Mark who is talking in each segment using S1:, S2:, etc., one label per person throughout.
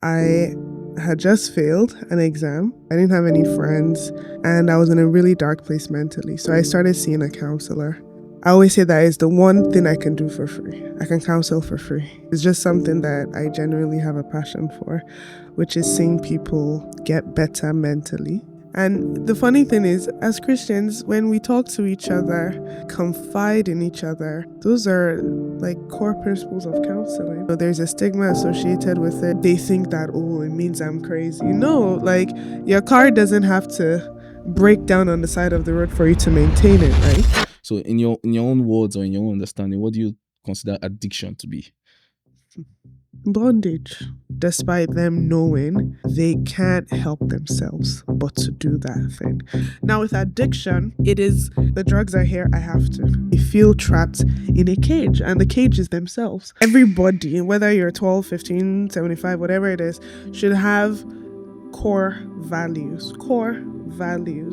S1: I had just failed an exam. I didn't have any friends, and I was in a really dark place mentally. So I started seeing a counselor. I always say that is the one thing I can do for free. I can counsel for free. It's just something that I genuinely have a passion for, which is seeing people get better mentally. And the funny thing is, as Christians, when we talk to each other, confide in each other, those are like core principles of counseling. So there's a stigma associated with it. They think that, oh, it means I'm crazy. No, like your car doesn't have to break down on the side of the road for you to maintain it, right?
S2: So in your own words or in your own understanding, what do you consider addiction to be?
S1: Bondage, despite them knowing they can't help themselves but to do that thing. Now, with addiction, it is the drugs are here, I have to. They feel trapped in a cage, and the cage is themselves. Everybody, whether you're 12, 15, 75, whatever it is, should have core values,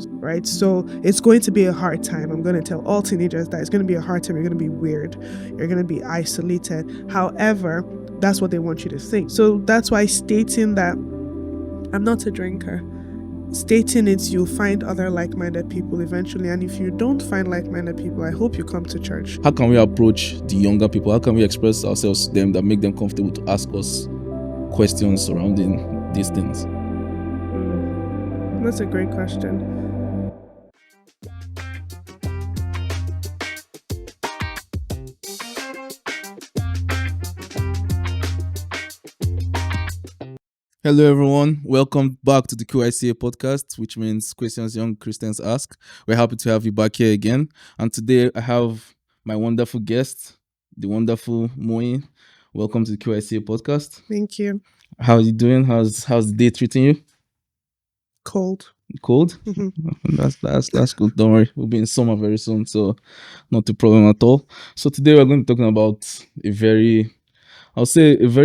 S1: right? So it's going to be a hard time. I'm going to tell all teenagers that it's going to be a hard time. You're going to be weird. You're going to be isolated. However, that's what they want you to think. So that's why stating that I'm not a drinker, stating it, you'll find other like-minded people eventually. And if you don't find like-minded people, I hope you come to church.
S2: How can we approach the younger people? How can we express ourselves to them that make them comfortable to ask us questions surrounding these things?
S1: That's a great question.
S2: Hello, everyone. Welcome back to the QYCA podcast, which means Questions Young Christians Ask. We're happy to have you back here again. And today I have my wonderful guest, the wonderful Moyin. Welcome to the QYCA podcast.
S1: Thank you.
S2: How are you doing? How's the day treating you?
S1: Cold.
S2: Cold? That's good. Don't worry. We'll be in summer very soon, so not a problem at all. So today we're going to be talking about a very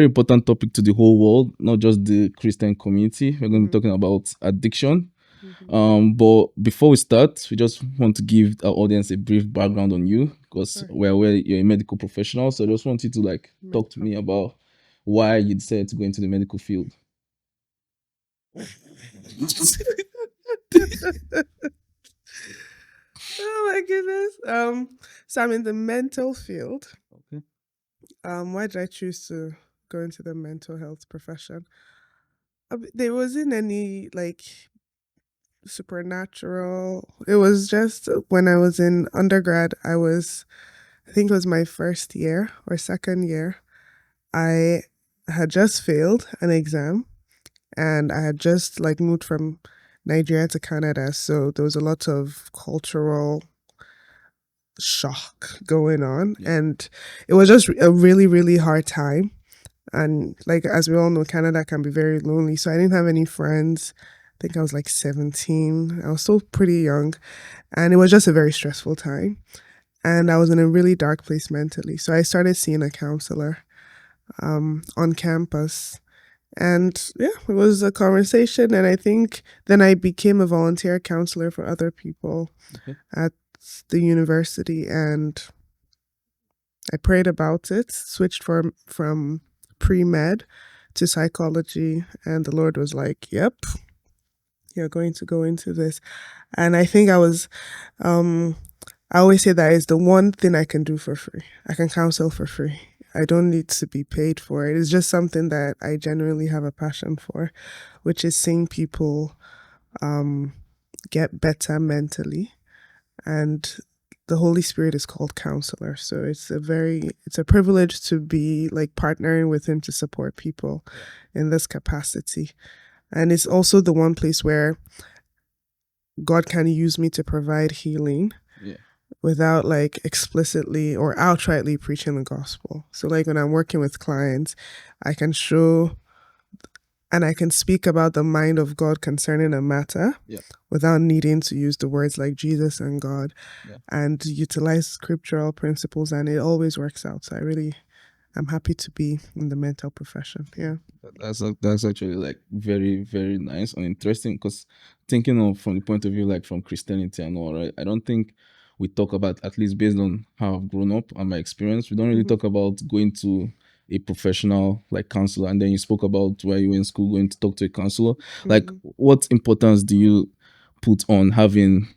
S2: important topic to the whole world, not just the Christian community. We're going to be talking about addiction. But before we start, we just want to give our audience a brief background on you, because we're aware you're a medical professional. So I just want you to talk to me about why you decided to go into the medical field.
S1: Oh my goodness. So I'm in the mental field.
S2: Okay.
S1: Why did I choose to go into the mental health profession? There wasn't any supernatural. It was just when I was in undergrad, I think it was my first year or second year. I had just failed an exam, and I had just moved from Nigeria to Canada, so there was a lot of cultural shock going on, and it was just a really, really hard time. And as we all know, Canada can be very lonely, so I didn't have any friends. I think I was 17. I was still pretty young, and it was just a very stressful time, and I was in a really dark place mentally. So I started seeing a counselor on campus. And yeah, it was a conversation, and I think then I became a volunteer counselor for other people at the university, and I prayed about it, switched from pre-med to psychology, and the Lord was like, yep, you're going to go into this. And I think I always say that is the one thing I can do for free. I can counsel for free. I don't need to be paid for it. It's just something that I genuinely have a passion for, which is seeing people get better mentally. And the Holy Spirit is called counselor. So it's a privilege to be partnering with him to support people in this capacity. And it's also the one place where God can use me to provide healing.
S2: Yeah.
S1: Without explicitly or outrightly preaching the gospel. So when I'm working with clients, I can show and I can speak about the mind of God concerning a matter without needing to use the words like Jesus and God and utilize scriptural principles, and it always works out. So I'm happy to be in the mental profession. Yeah.
S2: That's actually very, very nice and interesting, because thinking of from the point of view from Christianity and all, right, I don't think we talk about, at least based on how I've grown up and my experience, we don't really talk about going to a professional like counselor, and then you spoke about where you were in school going to talk to a counselor. Like,
S1: Mhm.
S2: what importance do you put on having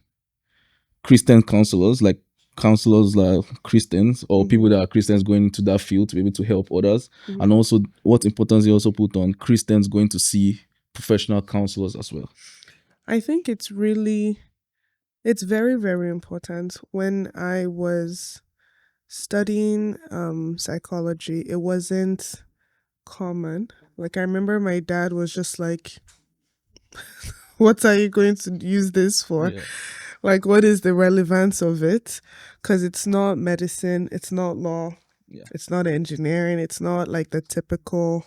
S2: Christian counselors, like counselors like Christians or people
S1: Mhm.
S2: that are Christians going into that field to be able to help others?
S1: Mhm.
S2: And also, what importance you also put on Christians going to see professional counselors as well?
S1: I think it's very, very important. When I was studying psychology, it wasn't common. Like, I remember my dad was just like, what are you going to use this for?
S2: Yeah,
S1: Like, what is the relevance of it? Because it's not medicine, it's not law,
S2: yeah,
S1: it's not engineering, it's not like the typical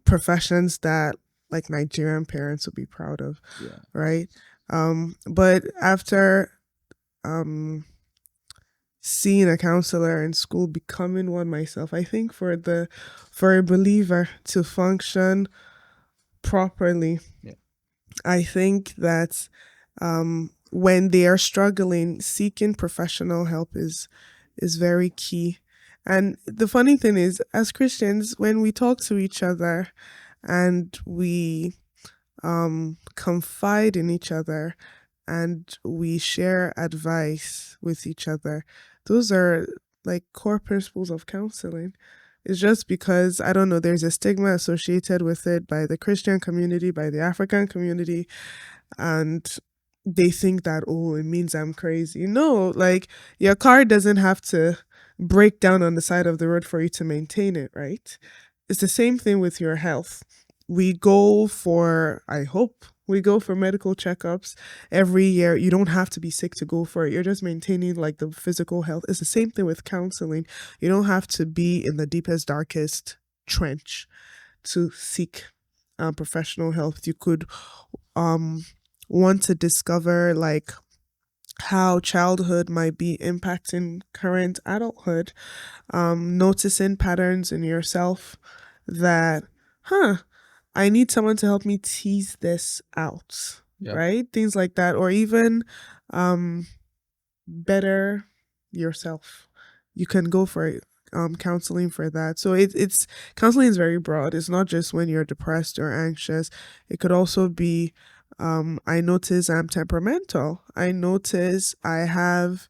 S1: professions that like Nigerian parents would be proud of,
S2: yeah,
S1: right? But after um seeing a counselor in school, becoming one myself, I think for a believer to function properly,
S2: yeah,
S1: I think that when they are struggling, seeking professional help is very key. And the funny thing is, as Christians, when we talk to each other and we confide in each other and we share advice with each other, those are like core principles of counseling. It's just because, I don't know, there's a stigma associated with it by the Christian community, by the African community, and they think that, oh, it means I'm crazy. No, like, your car doesn't have to break down on the side of the road for you to maintain it, right? It's the same thing with your health. We go for, I hope we go for medical checkups every year. You don't have to be sick to go for it. You're just maintaining like the physical health. It's the same thing with counseling. You don't have to be in the deepest, darkest trench to seek professional help. You could um want to discover like how childhood might be impacting current adulthood, noticing patterns in yourself that, huh, I need someone to help me tease this out,
S2: yeah,
S1: right? Things like that, or even um better yourself. You can go for counseling for that. So it's counseling is very broad. It's not just when you're depressed or anxious. It could also be I notice I'm temperamental. I notice I have,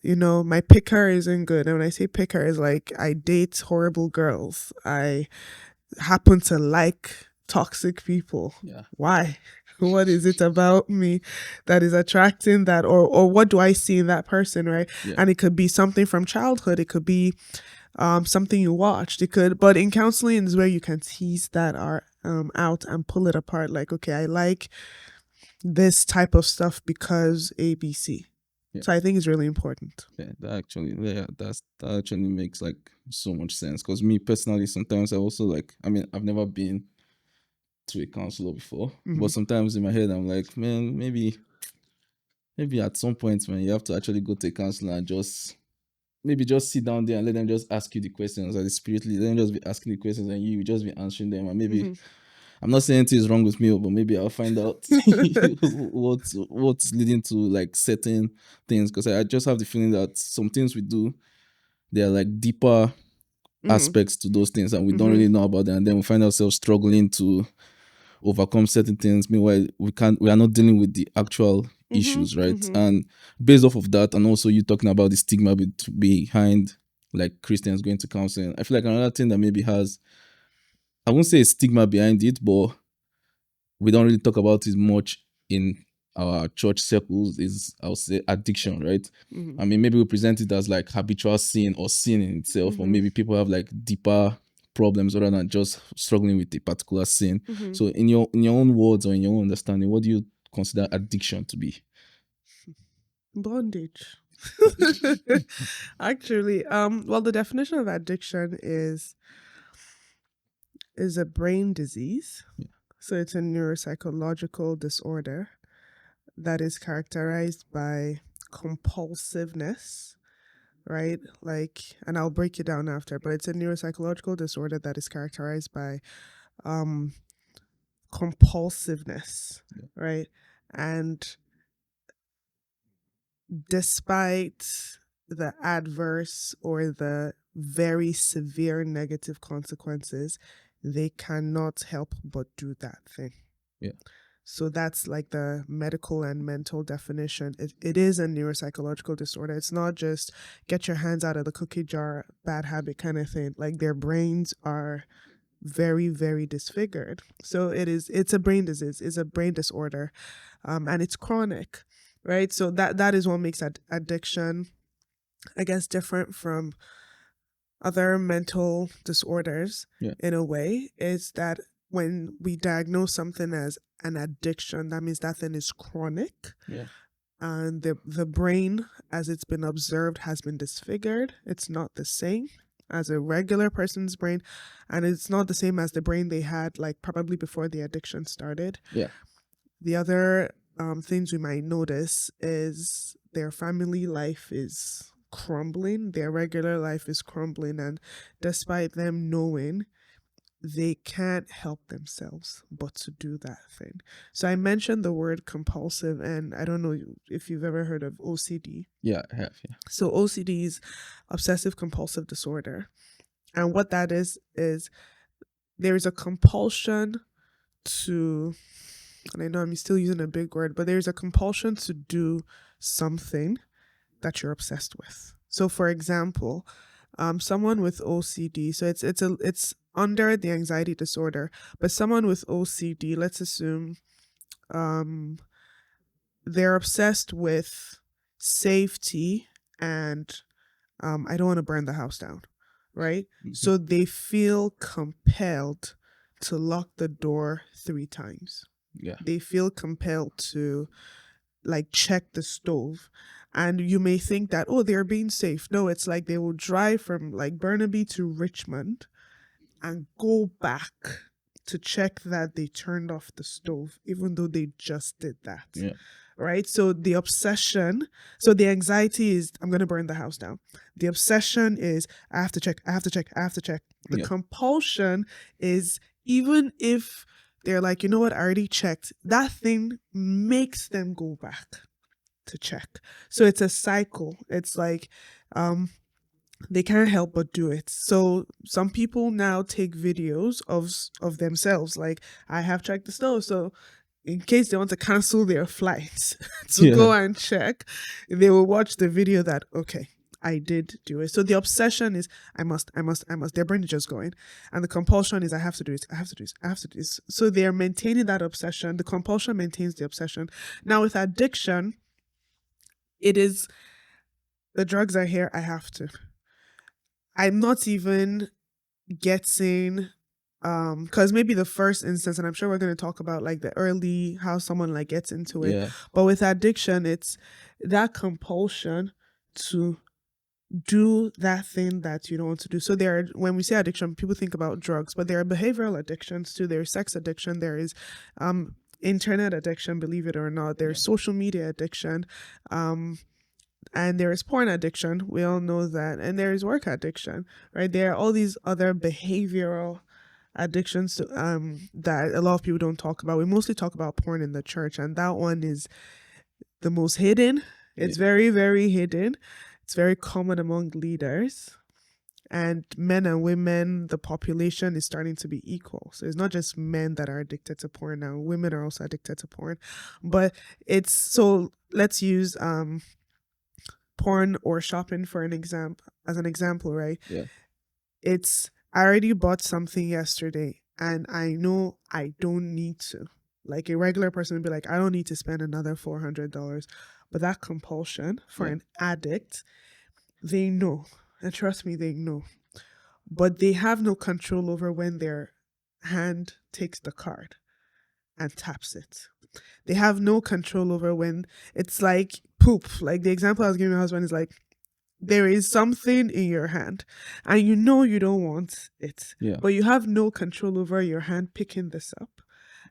S1: my picker isn't good. And when I say picker, is like I date horrible girls. I happen to like toxic people.
S2: yeah,
S1: Why? What is it about me that is attracting that, or what do I see in that person, right?
S2: yeah,
S1: And it could be something from childhood. It could be something you watched. It could, but in counseling is where you can tease that art out and pull it apart. Like, okay, I like this type of stuff because ABC.
S2: yeah.
S1: So I think it's really important.
S2: Yeah, that actually makes like so much sense. Because me personally, sometimes I also like. I mean, I've never been to a counselor before, but
S1: Hmm.
S2: sometimes in my head, I'm like, man, maybe at some point, man, you have to actually go to a counselor and just maybe just sit down there and let them just ask you the questions, or the spirit lead, let them just be asking the questions, and you just be answering them, and maybe
S1: Hmm.
S2: I'm not saying anything is wrong with me, but maybe I'll find out what's leading to like certain things. Because I just have the feeling that some things we do, there are like deeper
S1: Hmm.
S2: aspects to those things, and we don't
S1: Hmm.
S2: really know about them. And then we find ourselves struggling to overcome certain things. Meanwhile, we are not dealing with the actual
S1: Hmm.
S2: issues, right?
S1: Hmm.
S2: And based off of that, and also you talking about the stigma behind like Christians going to counseling, I feel like another thing that maybe has, I won't say a stigma behind it, but we don't really talk about it much in our church circles is, I would say, addiction, right?
S1: Hmm.
S2: I mean, maybe we present it as like habitual sin or sin in itself, or
S1: Hmm.
S2: maybe people have like deeper problems rather than just struggling with a particular sin.
S1: Hmm.
S2: So, in your own words or in your own understanding, what do you consider addiction to be?
S1: Bondage. Actually, well, the definition of addiction is a brain disease.
S2: Yeah,
S1: So it's a neuropsychological disorder that is characterized by compulsiveness, right? Like, and I'll break it down after, but it's a neuropsychological disorder that is characterized by um compulsiveness,
S2: yeah,
S1: right? And despite the adverse or the very severe negative consequences, they cannot help but do that thing.
S2: Yeah.
S1: So that's like the medical and mental definition. It is a neuropsychological disorder. It's not just get your hands out of the cookie jar, bad habit kind of thing. Like their brains are very, very disfigured. So it's a brain disease, it's a brain disorder, and it's chronic, right? So that is what makes addiction, I guess, different from other mental disorders.
S2: Yeah.
S1: In a way, is that when we diagnose something as an addiction, that means that thing is chronic.
S2: Yeah.
S1: And the brain, as it's been observed, has been disfigured. It's not the same as a regular person's brain, and it's not the same as the brain they had like probably before the addiction started.
S2: Yeah.
S1: The other things we might notice is their family life is crumbling, their regular life is crumbling, and despite them knowing, they can't help themselves but to do that thing. So I mentioned the word compulsive, and I don't know if you've ever heard of OCD.
S2: Yeah, I have. Yeah.
S1: So OCD is obsessive compulsive disorder. And what that is there is a compulsion to, and I know I'm still using a big word, but there's a compulsion to do something that you're obsessed with. So for example, someone with OCD, so it's under the anxiety disorder, but someone with OCD, let's assume they're obsessed with safety and I don't want to burn the house down, right?
S2: Mhm.
S1: So they feel compelled to lock the door 3 times.
S2: Yeah.
S1: They feel compelled to like check the stove. And you may think that, oh, they're being safe. No, it's like they will drive from like Burnaby to Richmond and go back to check that they turned off the stove, even though they just did that.
S2: Yeah.
S1: Right? So the obsession, so the anxiety is, I'm going to burn the house down. The obsession is, I have to check, I have to check, I have to check. The
S2: Yeah.
S1: compulsion is, even if they're like, you know what, I already checked, that thing makes them go back to check. So it's a cycle. It's like, they can't help but do it. So some people now take videos of themselves, like, I have checked the stove. So in case they want to cancel their flights to
S2: Yeah.
S1: go and check, they will watch the video that, okay, I did do it. So the obsession is, I must. Their brain is just going. And the compulsion is, I have to do it, I have to do this, I have to do this. So they're maintaining that obsession. The compulsion maintains the obsession. Now with addiction, it is, the drugs are here, I have to. I'm not even getting because maybe the first instance, and I'm sure we're going to talk about like the early, how someone like gets into it.
S2: Yeah.
S1: But with addiction, it's that compulsion to do that thing that you don't want to do. So there are, when we say addiction, people think about drugs, but there are behavioral addictions too. There's sex addiction, there is internet addiction, believe it or not, there's social media addiction, and there is porn addiction, we all know that, and there is work addiction, right? There are all these other behavioral addictions to, that a lot of people don't talk about. We mostly talk about porn in the church, and that one is the most hidden. It's very, very hidden. It's very common among leaders, and men and women, the population is starting to be equal. So it's not just men that are addicted to porn now, women are also addicted to porn. But it's, so let's use porn or shopping for an example, right?
S2: Yeah.
S1: It's, I already bought something yesterday and I know I don't need to. Like a regular person would be like, I don't need to spend another $400. But that compulsion for an addict, they know. And trust me, they know. But they have no control over when their hand takes the card and taps it. They have no control over when it's like poop. Like the example I was giving my husband is like, there is something in your hand and you know you don't want it, but you have no control over your hand picking this up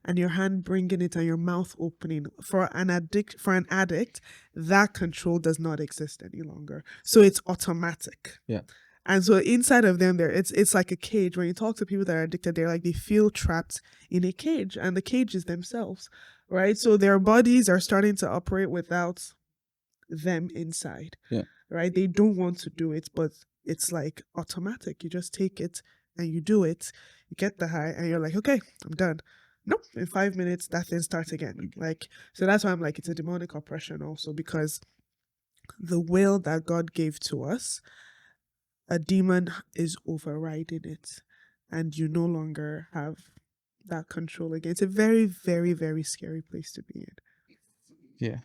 S1: and your hand bringing it and your mouth opening. For an addict, that control does not exist any longer. So it's automatic.
S2: Yeah.
S1: And so inside of them, it's like a cage. When you talk to people that are addicted, they're like, they feel trapped in a cage, and the cage is themselves, right? So their bodies are starting to operate without them inside.
S2: Yeah.
S1: Right? They don't want to do it, but it's like automatic. You just take it and you do it. You get the high and you're like, okay, I'm done. Nope. In 5 minutes, that thing starts again. Like, so that's why I'm like, it's a demonic oppression also, because the will that God gave to us, a demon is overriding it, and you no longer have that control again. It's a very, very, very scary place to be in.
S2: Yeah.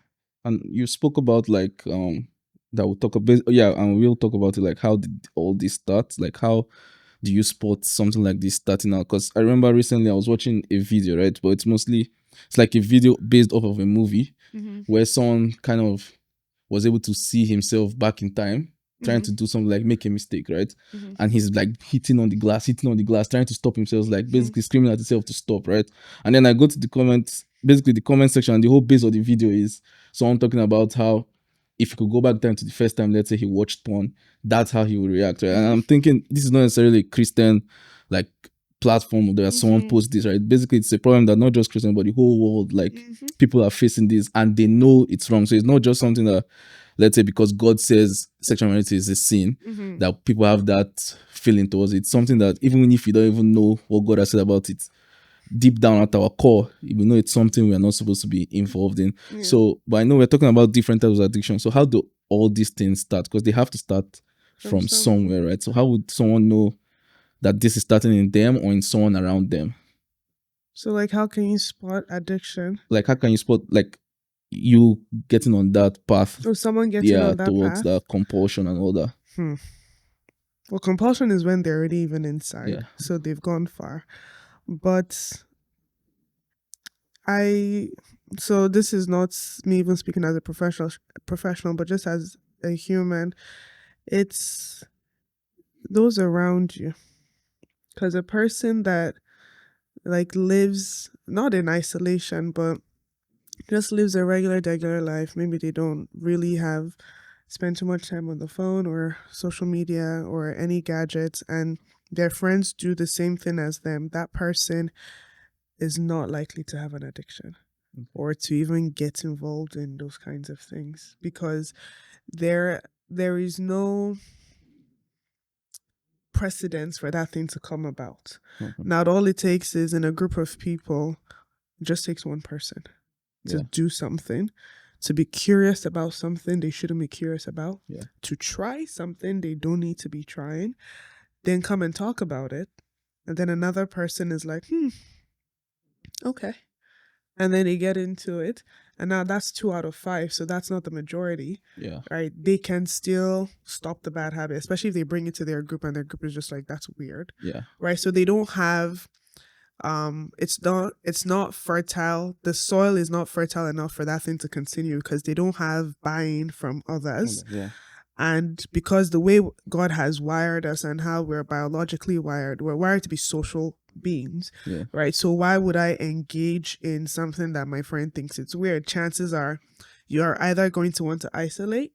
S2: And you spoke about like that we'll talk about, yeah, and we'll talk about it, like how did all this start? Like how do you spot something like this starting out? Because I remember recently I was watching a video, right? But it's like a video based off of a movie where someone kind of was able to see himself back in time trying to do something, like make a mistake, right? And he's like hitting on the glass, trying to stop himself, like basically screaming at himself to stop, right? And then I go to the comments, basically the comment section, and the whole base of the video is someone talking about how if he could go back time to the first time, let's say he watched porn, that's how he would react, right? And I'm thinking this is not necessarily a Christian like platform where someone posts this, right? Basically, it's a problem that not just Christian but the whole world, like people are facing this and they know it's wrong. So it's not just something that, let's say, because God says sexual morality is a sin, that people have that feeling towards it. It's something that even if you don't even know what God has said about it, deep down at our core, we know it's something we're not supposed to be involved in. So, but I know we're talking about different types of addiction. So how do all these things start? Because they have to start from somewhere, right? So how would someone know that this is starting in them or in someone around them?
S1: So, like, how can you spot addiction?
S2: Like, how can you spot, like, you getting on that path?
S1: So, someone getting on that
S2: towards
S1: path?
S2: that compulsion and all that.
S1: Well, compulsion is when they're already even inside. So, they've gone far. But so this is not me even speaking as a professional, but just as a human, it's those around you. Because a person that like lives not in isolation, but just lives a regular life, maybe they don't really have spend too much time on the phone or social media or any gadgets, and their friends do the same thing as them, that person is not likely to have an addiction or to even get involved in those kinds of things, because there is no precedence for that thing to come about. Now, all it takes is, in a group of people, it just takes one person to do something, to be curious about something they shouldn't be curious about, to try something they don't need to be trying, then come and talk about it. And then another person is like, okay. And then they get into it. And now that's 2 out of 5. So that's not the majority. Right? They can still stop the bad habit, especially if they bring it to their group and their group is just like, that's weird. Right? So they don't have, it's not fertile. The soil is not fertile enough for that thing to continue because they don't have buy-in from others. And because the way God has wired us and how we're biologically wired, we're wired to be social beings, right? So why would I engage in something that my friend thinks it's weird? Chances are you're either going to want to isolate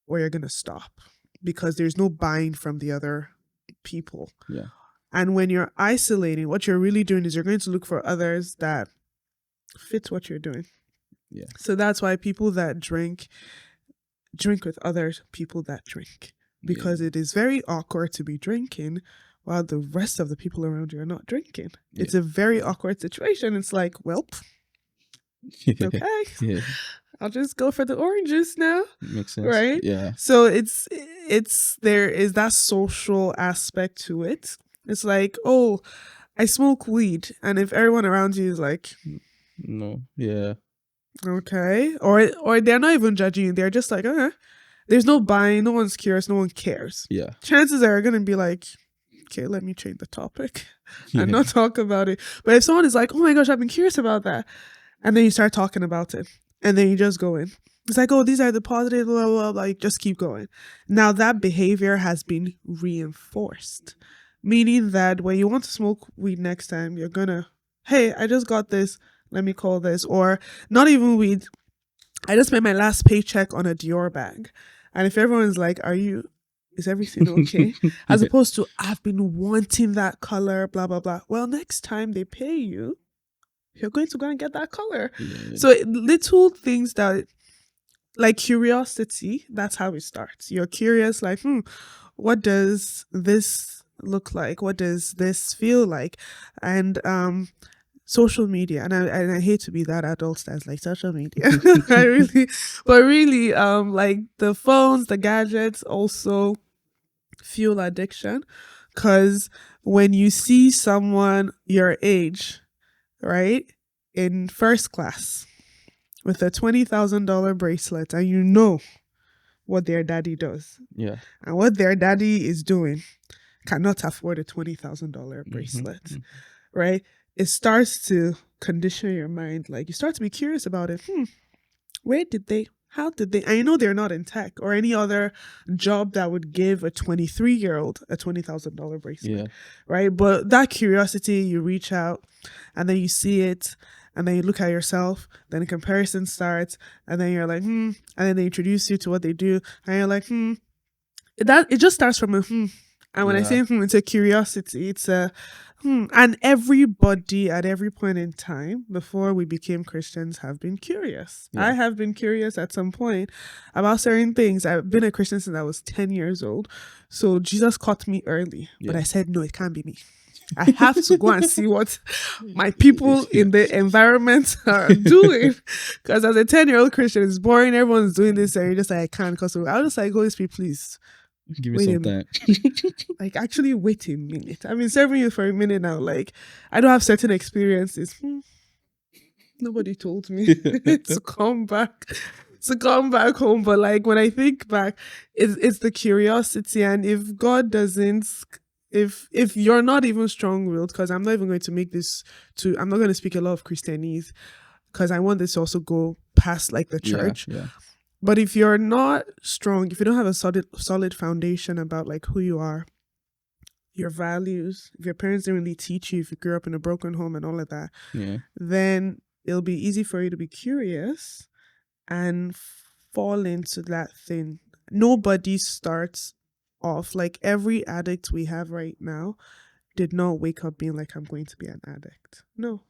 S1: or you're going to stop, because there's no buy-in from the other people. And when you're isolating, what you're really doing is you're going to look for others that fit what you're doing. So that's why people that drink with other people that drink, because it is very awkward to be drinking while the rest of the people around you are not drinking. It's a very awkward situation. It's like, well, okay, I'll just go for the oranges now.
S2: Makes sense.
S1: Right? So there is that social aspect to it. It's like, oh, I smoke weed, and if everyone around you is like,
S2: no,
S1: okay, or they're not even judging you, they're just like, there's no buying, no one's curious, no one cares. Chances are gonna be like, okay, let me change the topic and not talk about it. But if someone is like, oh my gosh, I've been curious about that, and then you start talking about it, and then you just go in, it's like, oh, these are the positive, blah, blah, blah, like, just keep going. Now that behavior has been reinforced, meaning that when you want to smoke weed next time, you're gonna, hey, I just got this, let me call this. Or not even weed, I just made my last paycheck on a Dior bag, and if everyone's like, is everything okay? As opposed to, I've been wanting that color, blah, blah, blah. Well, next time they pay you, you're going to go and get that color. So little things that, like curiosity, that's how it starts. You're curious, like, what does this look like? What does this feel like? And social media, and I hate to be that adult that's like social media. I really, but really, like the phones, the gadgets also fuel addiction, because when you see someone your age, right, in first class with a $20,000 bracelet, and you know what their daddy does,
S2: Yeah.
S1: and what their daddy is doing cannot afford a $20,000 bracelet,
S2: Mhm.
S1: right? It starts to condition your mind. Like you start to be curious about it. Where did they? How did they? And you know they're not in tech or any other job that would give a 23-year-old a $20,000 bracelet,
S2: Yeah.
S1: right? But that curiosity, you reach out, and then you see it, and then you look at yourself. Then a comparison starts, and then you're like, and then they introduce you to what they do, and you're like, That it just starts from a and when I
S2: Yeah.
S1: say it's a curiosity, it's a and everybody at every point in time before we became Christians have been curious.
S2: Yeah.
S1: I have been curious at some point about certain things. I've been a Christian since I was 10 years old. So Jesus caught me early, but
S2: Yeah.
S1: I said, no, it can't be me. I have to go and see what my people in the environment are doing. Because as a 10-year-old Christian, it's boring. Everyone's doing this, and you're just like, I can't. Because I was just like, Holy Spirit, please
S2: Give me
S1: wait a
S2: some
S1: minute.
S2: time.
S1: Like, actually, wait a minute. I've been serving you for a minute now. Like, I don't have certain experiences. Nobody told me to come back. To come back home. But like when I think back, it's the curiosity. And if God doesn't, if you're not even strong-willed, because I'm not even going to make this I'm not going to speak a lot of Christianese, because I want this to also go past like the
S2: Yeah.
S1: church.
S2: Yeah.
S1: But if you're not strong, if you don't have a solid foundation about like who you are, your values, if your parents didn't really teach you, if you grew up in a broken home and all of that,
S2: Yeah.
S1: then it'll be easy for you to be curious and fall into that thing. Nobody starts off like every addict we have right now did not wake up being like, I'm going to be an addict. No,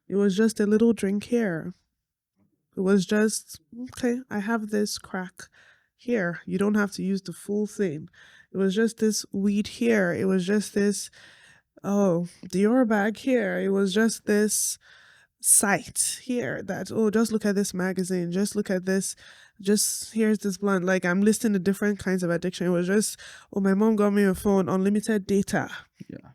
S1: it was just a little drink here. It was just, okay, I have this crack here. You don't have to use the full thing. It was just this weed here. It was just this, oh, Dior bag here. It was just this site here that, oh, just look at this magazine. Just look at this. Just here's this blunt. Like I'm listing the different kinds of addiction. It was just, oh, my mom got me a phone, unlimited data.
S2: Yeah.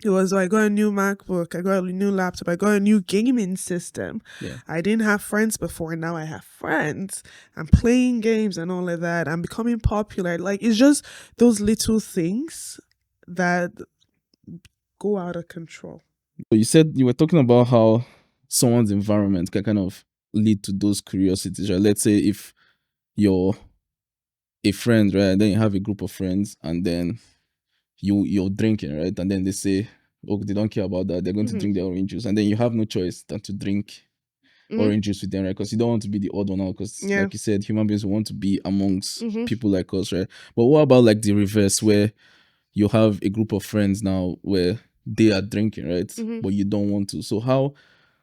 S1: It was, I got a new MacBook, I got a new laptop, I got a new gaming system.
S2: Yeah.
S1: I didn't have friends before, now I have friends. I'm playing games and all of that. I'm becoming popular. Like it's just those little things that go out of control.
S2: So you said you were talking about how someone's environment can kind of lead to those curiosities, right? Let's say if you're a friend, right, then you have a group of friends, and then you're drinking, right, and then they say, oh, they don't care about that, they're going to drink their orange juice, and then you have no choice than to drink orange juice with them, right? Because you don't want to be the odd one out. Because,
S1: Yeah.
S2: like you said, human beings want to be amongst
S1: Mhm.
S2: people like us, right? But what about like the reverse, where you have a group of friends now where they are drinking, right? But you don't want to. So how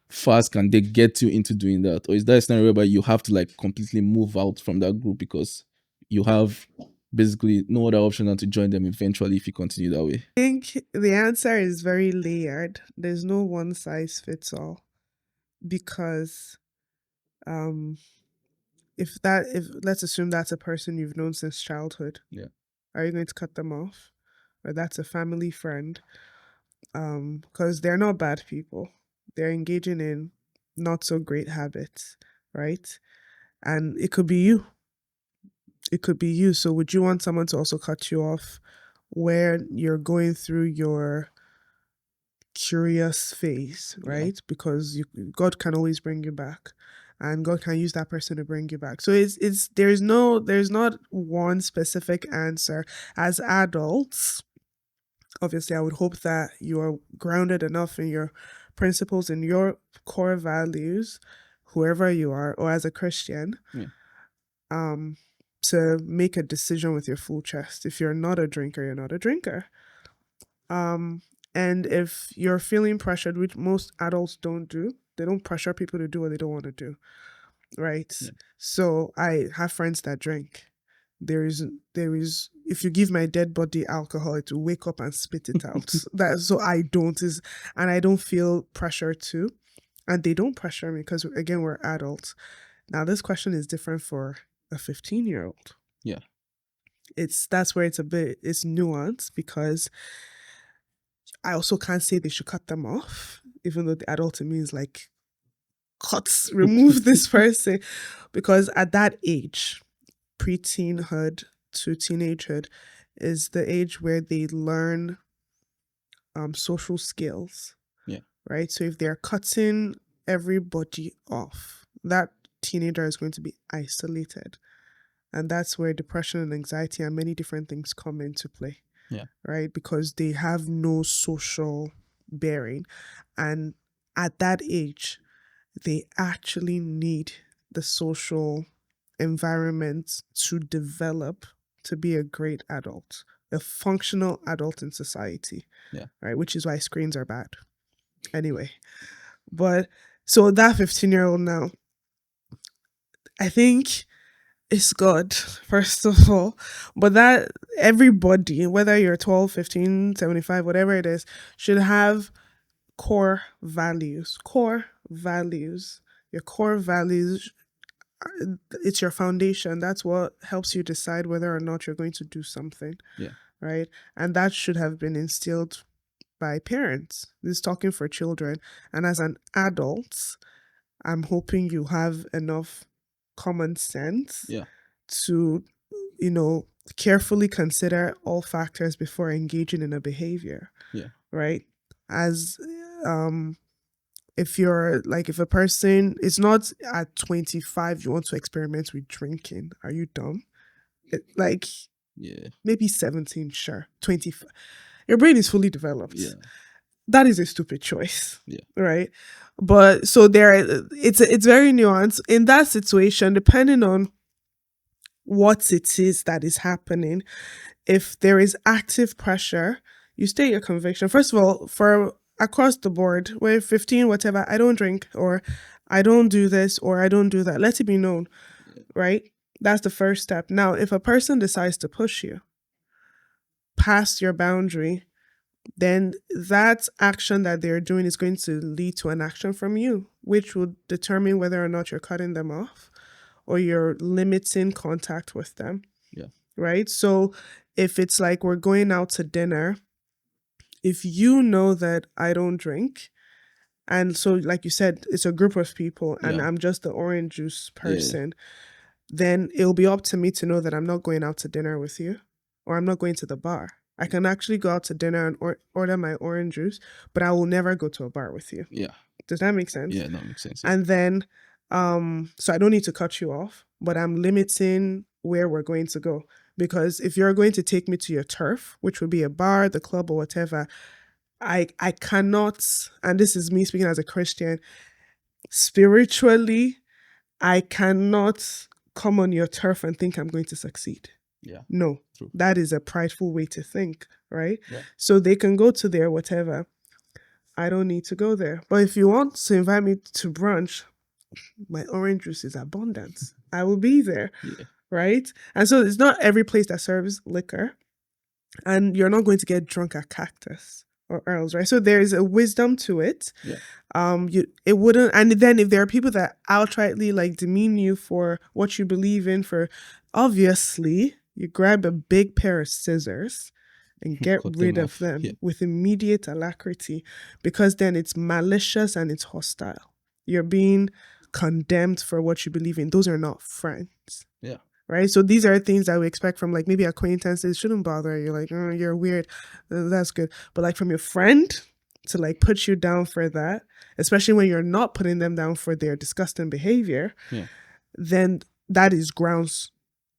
S2: fast can they get you into doing that? Or is that a scenario whereby you have to like completely move out from that group because you have basically no other option than to join them eventually if you continue that way?
S1: I think the answer is very layered. There's no one size fits all, because um if let's assume that's a person you've known since childhood.
S2: Yeah.
S1: Are you going to cut them off? Or that's a family friend? Because they're not bad people. They're engaging in not so great habits, right? And it could be you. It could be you. So would you want someone to also cut you off where you're going through your curious phase, right? Because God can always bring you back, and God can use that person to bring you back. So there's not one specific answer. As adults, obviously I would hope that you are grounded enough in your principles and your core values, whoever you are, or as a Christian, um to make a decision with your full chest. If you're not a drinker, you're not a drinker. And if you're feeling pressured, which most adults don't do, they don't pressure people to do what they don't want to do. right?
S2: Yeah.
S1: So I have friends that drink. There is if you give my dead body alcohol, it will wake up and spit it out. That so I don't is and I don't feel pressure to. And they don't pressure me because again we're adults. Now this question is different for a 15-year-old.
S2: Yeah.
S1: That's where it's nuanced because I also can't say they should cut them off, even though the adult in me is like, remove this person. Because at that age, pre-teenhood to teenagehood is the age where they learn social skills.
S2: Yeah.
S1: Right? So if they're cutting everybody off, that teenager is going to be isolated. And that's where depression and anxiety and many different things come into play.
S2: Yeah.
S1: Right? Because they have no social bearing. And at that age, they actually need the social environment to develop to be a great adult, a functional adult in society.
S2: Yeah.
S1: Right? Which is why screens are bad. Anyway. But so that 15-year-old now, I think it's God, first of all. But that everybody, whether you're 12, 15, 75, whatever it is, should have core values. Core values. Your core values, it's your foundation. That's what helps you decide whether or not you're going to do something.
S2: Yeah.
S1: Right? And that should have been instilled by parents. This is talking for children. And as an adult, I'm hoping you have enough common sense
S2: Yeah.
S1: to, carefully consider all factors before engaging in a behavior.
S2: Yeah.
S1: Right? As if a person is not at 25, you want to experiment with drinking, are you dumb?
S2: Yeah.
S1: Maybe 17, sure. 25. Your brain is fully developed.
S2: Yeah.
S1: That is a stupid choice.
S2: Yeah.
S1: Right? But so it's very nuanced. In that situation, depending on what it is that is happening, if there is active pressure, you state your conviction. First of all, for across the board, we're 15, whatever, I don't drink, or I don't do this, or I don't do that. Let it be known, right? That's the first step. Now, if a person decides to push you past your boundary, then that action that they're doing is going to lead to an action from you, which will determine whether or not you're cutting them off or you're limiting contact with them.
S2: Yeah.
S1: Right? So if it's like we're going out to dinner, if you know that I don't drink, and so like you said, it's a group of people and
S2: Yeah.
S1: I'm just the orange juice person, then it'll be up to me to know that I'm not going out to dinner with you or I'm not going to the bar. I can actually go out to dinner and order my orange juice, but I will never go to a bar with you.
S2: Yeah.
S1: Does that make sense?
S2: Yeah, that makes sense.
S1: And then, so I don't need to cut you off, but I'm limiting where we're going to go. Because if you're going to take me to your turf, which would be a bar, the club, or whatever, I cannot, and this is me speaking as a Christian, spiritually, I cannot come on your turf and think I'm going to succeed.
S2: Yeah.
S1: No,
S2: True.
S1: that is a prideful way to think, right?
S2: Yeah.
S1: So they can go to their whatever. I don't need to go there. But if you want to invite me to brunch, my orange juice is abundant. I will be there.
S2: Yeah.
S1: Right? And so it's not every place that serves liquor. And you're not going to get drunk at Cactus or Earl's, right? So there is a wisdom to it.
S2: Yeah.
S1: It wouldn't, and then if there are people that outrightly like demean you for what you believe in, for obviously you grab a big pair of scissors and get
S2: Cut
S1: rid
S2: them
S1: of
S2: off.
S1: them
S2: Yeah.
S1: with immediate alacrity, because then it's malicious and it's hostile. You're being condemned for what you believe in. Those are not friends.
S2: Yeah.
S1: Right? So these are things that we expect from like maybe acquaintances. Shouldn't bother you. Like, oh, you're weird. That's good. But like from your friend to like put you down for that, especially when you're not putting them down for their disgusting behavior, then that is grounds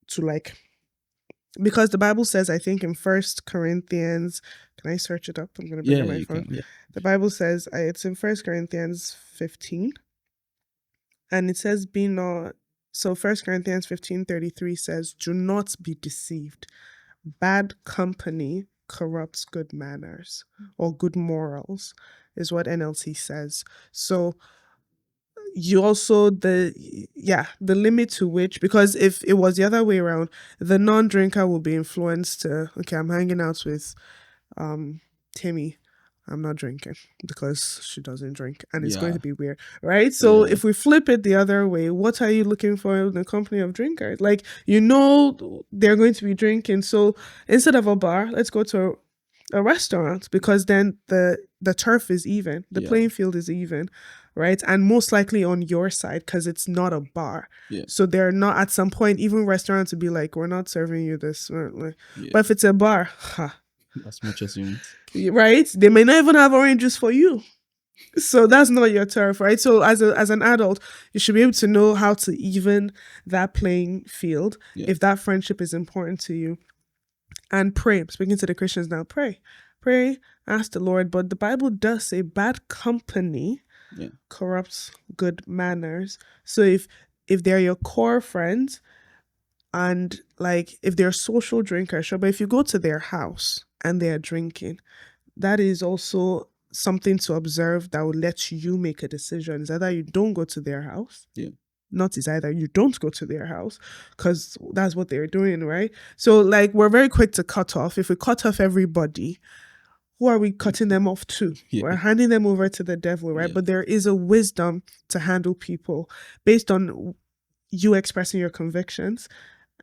S1: to like, because the Bible says, I think in 1 Corinthians, can I search it up? I'm going to bring up my phone.
S2: Can, yeah.
S1: The Bible says, it's in 1 Corinthians 15, and it says, be not. So 1 Corinthians 15:33 says, do not be deceived. Bad company corrupts good manners, or good morals, is what NLT says. So you also the limit to which, because if it was the other way around, the non-drinker will be influenced to, okay, I'm hanging out with Timmy, I'm not drinking because she doesn't drink, and it's going
S2: Yeah.
S1: to be weird, right? So
S2: Yeah.
S1: if we flip it the other way, what are you looking for in the company of drinkers? Like, they're going to be drinking, so instead of a bar, let's go to a restaurant, because then the turf is even, the
S2: Yeah.
S1: playing field is even, right? And most likely on your side, because it's not a bar.
S2: Yeah.
S1: So they're not, at some point, even restaurants would be like, we're not serving you this. Like,
S2: Yeah.
S1: but if it's a bar,
S2: As much as you want.
S1: right? They may not even have orange juice for you. So that's not your turf, right? So as an adult, you should be able to know how to even that playing field,
S2: Yeah.
S1: if that friendship is important to you. And pray. I'm speaking to the Christians now. Pray, ask the Lord. But the Bible does say bad company
S2: Yeah.
S1: corrupts good manners. So if they're your core friends, and like if they're social drinkers, sure, but if you go to their house and they're drinking, that is also something to observe that will let you make a decision. It's either you don't go to their house.
S2: Yeah.
S1: Not is either you don't go to their house, because that's what they're doing, right? So like, we're very quick to cut off. If we cut off everybody, who are we cutting them off to?
S2: Yeah.
S1: We're handing them over to the devil, right?
S2: Yeah.
S1: But there is a wisdom to handle people based on you expressing your convictions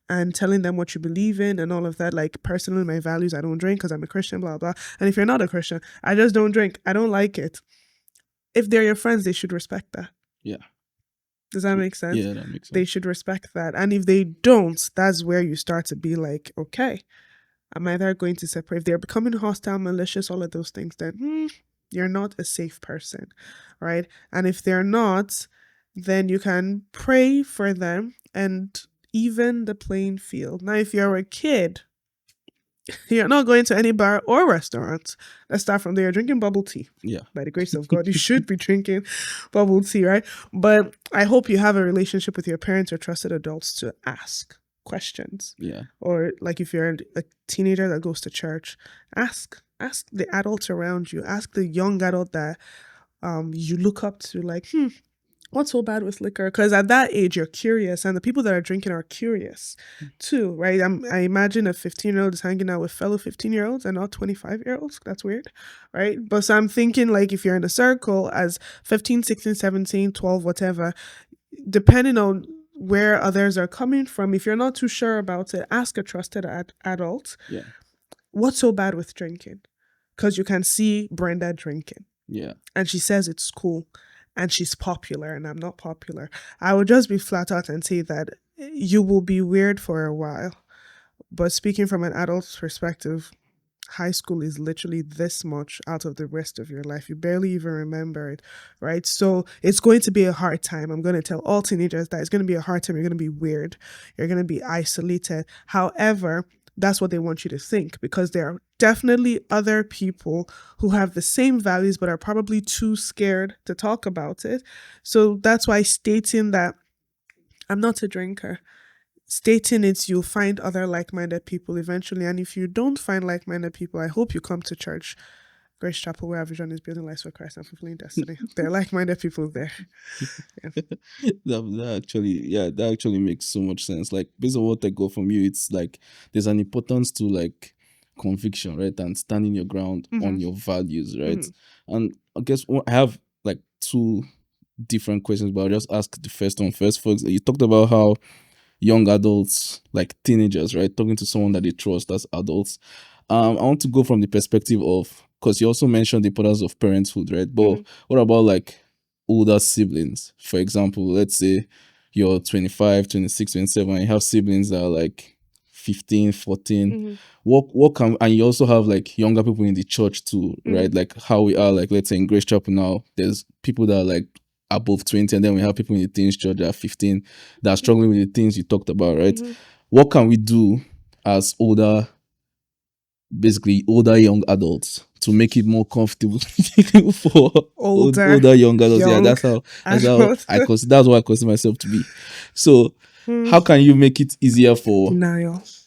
S1: and telling them what you believe in and all of that. Like, personally, my values, I don't drink because I'm a Christian, blah, blah. And if you're not a Christian, I just don't drink. I don't like it. If they're your friends, they should respect that.
S2: Yeah.
S1: Does that make sense?
S2: Yeah, that makes sense.
S1: They should respect that. And if they don't, that's where you start to be like, okay, I'm either going to separate. If they're becoming hostile, malicious, all of those things, then you're not a safe person, right? And if they're not, then you can pray for them and even the playing field. Now, if you're a kid, you're not going to any bar or restaurant. Let's start from there. You're drinking bubble tea.
S2: Yeah.
S1: By the grace of God, you should be drinking bubble tea, right? But I hope you have a relationship with your parents or trusted adults to ask questions.
S2: Yeah.
S1: Or like, if you're a teenager that goes to church, ask the adults around you. Ask the young adult that you look up to, like, what's so bad with liquor? Because at that age, you're curious, and the people that are drinking are curious too, right? I imagine a 15-year-old is hanging out with fellow 15-year-olds and not 25-year-olds. That's weird, right? But so I'm thinking, like, if you're in a circle as 15, 16, 17, 12, whatever, depending on where others are coming from, if you're not too sure about it, ask a trusted adult.
S2: Yeah.
S1: What's so bad with drinking? Because you can see Brenda drinking.
S2: Yeah.
S1: And she says it's cool. And she's popular and I'm not popular. I would just be flat out and say that you will be weird for a while. But speaking from an adult's perspective, high school is literally this much out of the rest of your life. You barely even remember it, right? So it's going to be a hard time. I'm going to tell all teenagers that it's going to be a hard time. You're going to be weird. You're going to be isolated. However, that's what they want you to think, because there are definitely other people who have the same values but are probably too scared to talk about it. So that's why stating that I'm not a drinker, stating it, you'll find other like-minded people eventually. And if you don't find like-minded people, I hope you come to church, Grace Chapel, where our vision is building lives for Christ and fulfilling destiny. There are like-minded people there.
S2: That actually makes so much sense. Like, based on what I got from you, it's like there's an importance to like conviction, right, and standing your ground on your values, right? And I guess I have like two different questions, but I'll just ask the first one first. Folks, you talked about how young adults, like teenagers, right, talking to someone that they trust as adults. I want to go from the perspective of, because you also mentioned the importance of parenthood, right? But what about like older siblings? For example, let's say you're 25, 26, 27, and you have siblings that are like 15, 14. What can, and you also have like younger people in the church too, right? Like how we are, like, let's say in Grace Chapel now, there's people that are like above 20, and then we have people in the teens church that are 15 that are struggling with the things you talked about, right? What can we do as older young adults to make it more comfortable for older young adults? Yeah, that's how that's what I consider myself to be. So how can you make it easier for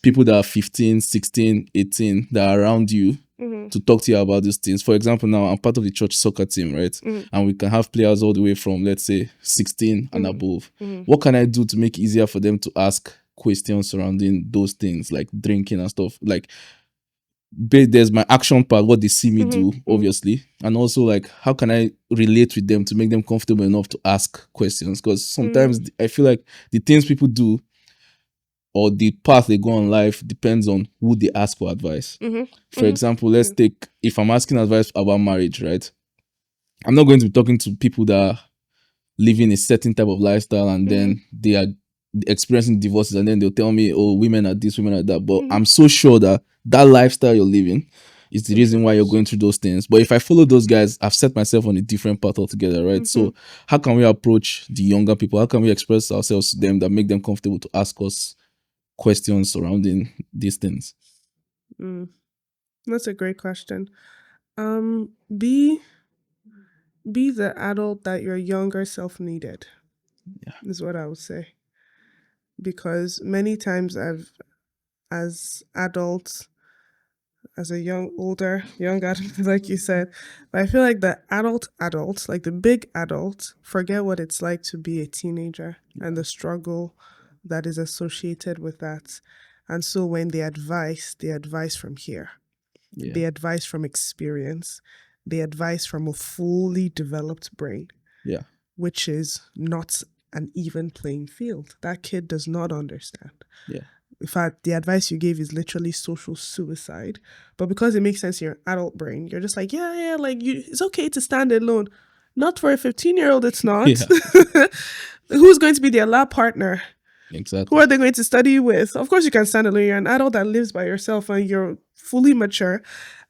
S2: people that are 15, 16, 18 that are around you to talk to you about these things. For example, now I'm part of the church soccer team, right? And we can have players all the way from, let's say, 16 and above. What can I do to make it easier for them to ask questions surrounding those things, like drinking and stuff? Like, there's my action part, what they see me do, obviously, and also like how can I relate with them to make them comfortable enough to ask questions? Because sometimes I feel like the things people do or the path they go on life depends on who they ask for advice. For example, let's take, if I'm asking advice about marriage, right? I'm not going to be talking to people that are living a certain type of lifestyle and then they are experiencing divorces and then they'll tell me, oh, women are this, women are that. But I'm so sure that that lifestyle you're living is the reason why you're going through those things. But if I follow those guys, I've set myself on a different path altogether, right? So how can we approach the younger people? How can we express ourselves to them that make them comfortable to ask us questions surrounding these things?
S1: That's a great question. Be the adult that your younger self needed. Is what I would say. Because many times as adults, as a young adult, like you said, but I feel like the adults, like the big adults, forget what it's like to be a teenager and the struggle that is associated with that. And so when they advise from here. They advise from experience. They advise from a fully developed brain. Which is not an even playing field. That kid does not understand. In fact, the advice you gave is literally social suicide. But because it makes sense in your adult brain, you're just like, like it's okay to stand alone. Not for a 15-year-old, it's not. Who's going to be their lab partner?
S2: Exactly.
S1: Who are they going to study with? Of course, you can stand alone. You're an adult that lives by yourself and you're fully mature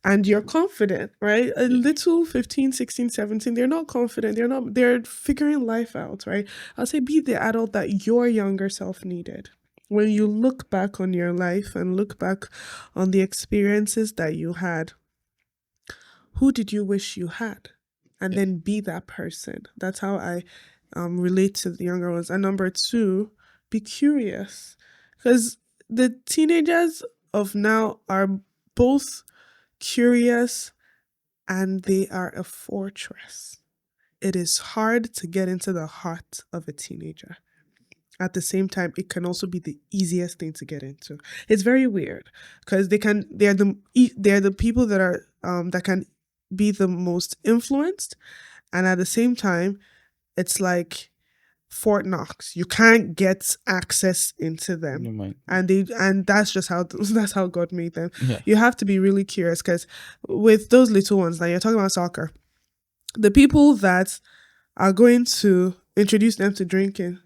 S1: and you're confident, right? A little 15, 16, 17, they're not confident. They're figuring life out, right? I'll say be the adult that your younger self needed. When you look back on your life and look back on the experiences that you had, who did you wish you had? And then be that person. That's how I relate to the younger ones. And number two, be curious. Because the teenagers of now are both curious and they are a fortress. It is hard to get into the heart of a teenager. At the same time, it can also be the easiest thing to get into. It's very weird because they're the people that are that can be the most influenced, and at the same time, it's like Fort Knox. You can't get access into them, and that's just how God made them. You have to be really curious because with those little ones, like you're talking about soccer, the people that are going to introduce them to drinking,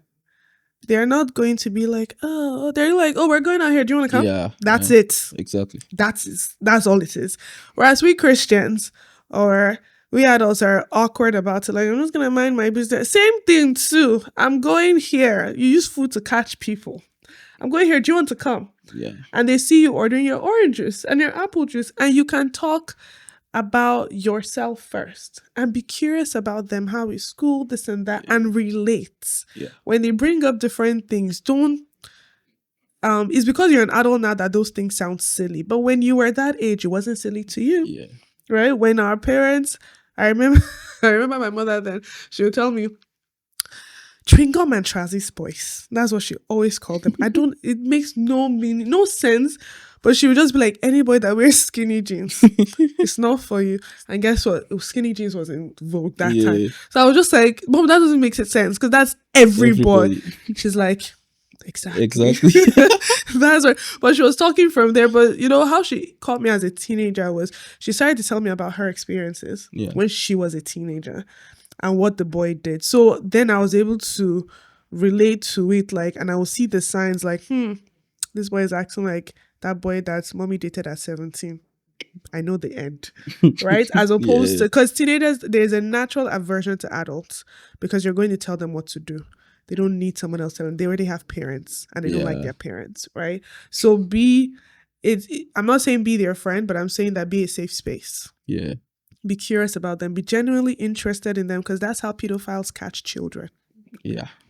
S1: they're not going to be like, they're like, we're going out here. Do you want to come? That's it.
S2: Exactly.
S1: That's all it is. Whereas we Christians or we adults are awkward about it. Like, I'm just going to mind my business. Same thing too. I'm going here. You use food to catch people. I'm going here. Do you want to come? And they see you ordering your orange juice and your apple juice, and you can talk about yourself first and be curious about them, how is school, this and that, and relate. When they bring up different things, don't it's because you're an adult now that those things sound silly. But when you were that age, it wasn't silly to you. Right? When our parents, I remember my mother then, she would tell me, chewing gum and Trazy's boys. That's what she always called them. It makes no meaning, no sense. But she would just be like, any boy that wears skinny jeans, it's not for you. And guess what? Skinny jeans was in vogue that time. So I was just like, Mom, that doesn't make sense because that's every boy. She's like, exactly. That's right. But she was talking from there. But you know, how she caught me as a teenager was she started to tell me about her experiences when she was a teenager and what the boy did. So then I was able to relate to it, like, and I will see the signs like, this boy is acting like that boy that mommy dated at 17. I know the end, right? As opposed to, because teenagers, there's a natural aversion to adults because you're going to tell them what to do. They don't need someone else telling them. They already have parents and they don't like their parents, right? So I'm not saying be their friend, but I'm saying that be a safe space. Be curious about them. Be genuinely interested in them because that's how pedophiles catch children.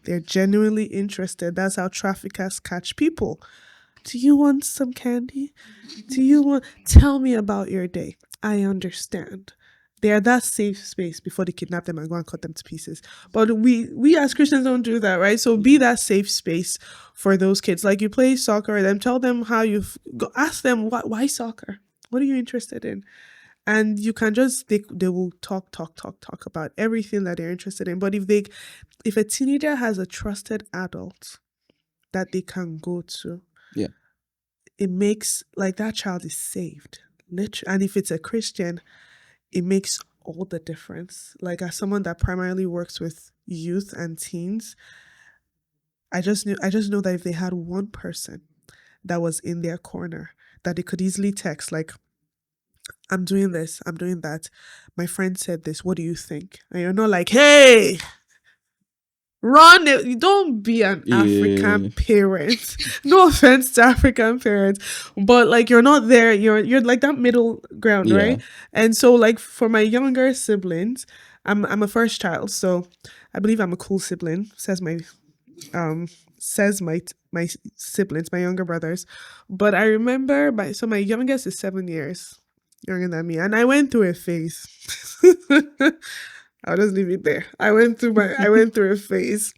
S1: They're genuinely interested. That's how traffickers catch people. Do you want some candy? Do you want, tell me about your day. I understand. They are that safe space before they kidnap them and go and cut them to pieces. But we as Christians don't do that, right? So be that safe space for those kids. Like you play soccer, then tell them how you've go, ask them why soccer? What are you interested in? And you can just they will talk about everything that they're interested in. But if a teenager has a trusted adult that they can go to,
S2: Yeah.
S1: it makes like that child is saved. Literally. And if it's a Christian, it makes all the difference. Like as someone that primarily works with youth and teens, I just know that if they had one person that was in their corner that they could easily text like, I'm doing this, I'm doing that. My friend said this, what do you think? And you're not like, hey, run it. You don't be an African parent. No offense to African parents, but like you're not there. You're like that middle ground,
S2: Yeah.
S1: right? And so like for my younger siblings, I'm a first child, so I believe I'm a cool sibling. Um says my siblings, my younger brothers. But I remember my youngest is 7 years younger than me, and I went through a phase. I'll just leave it there. I went through a phase.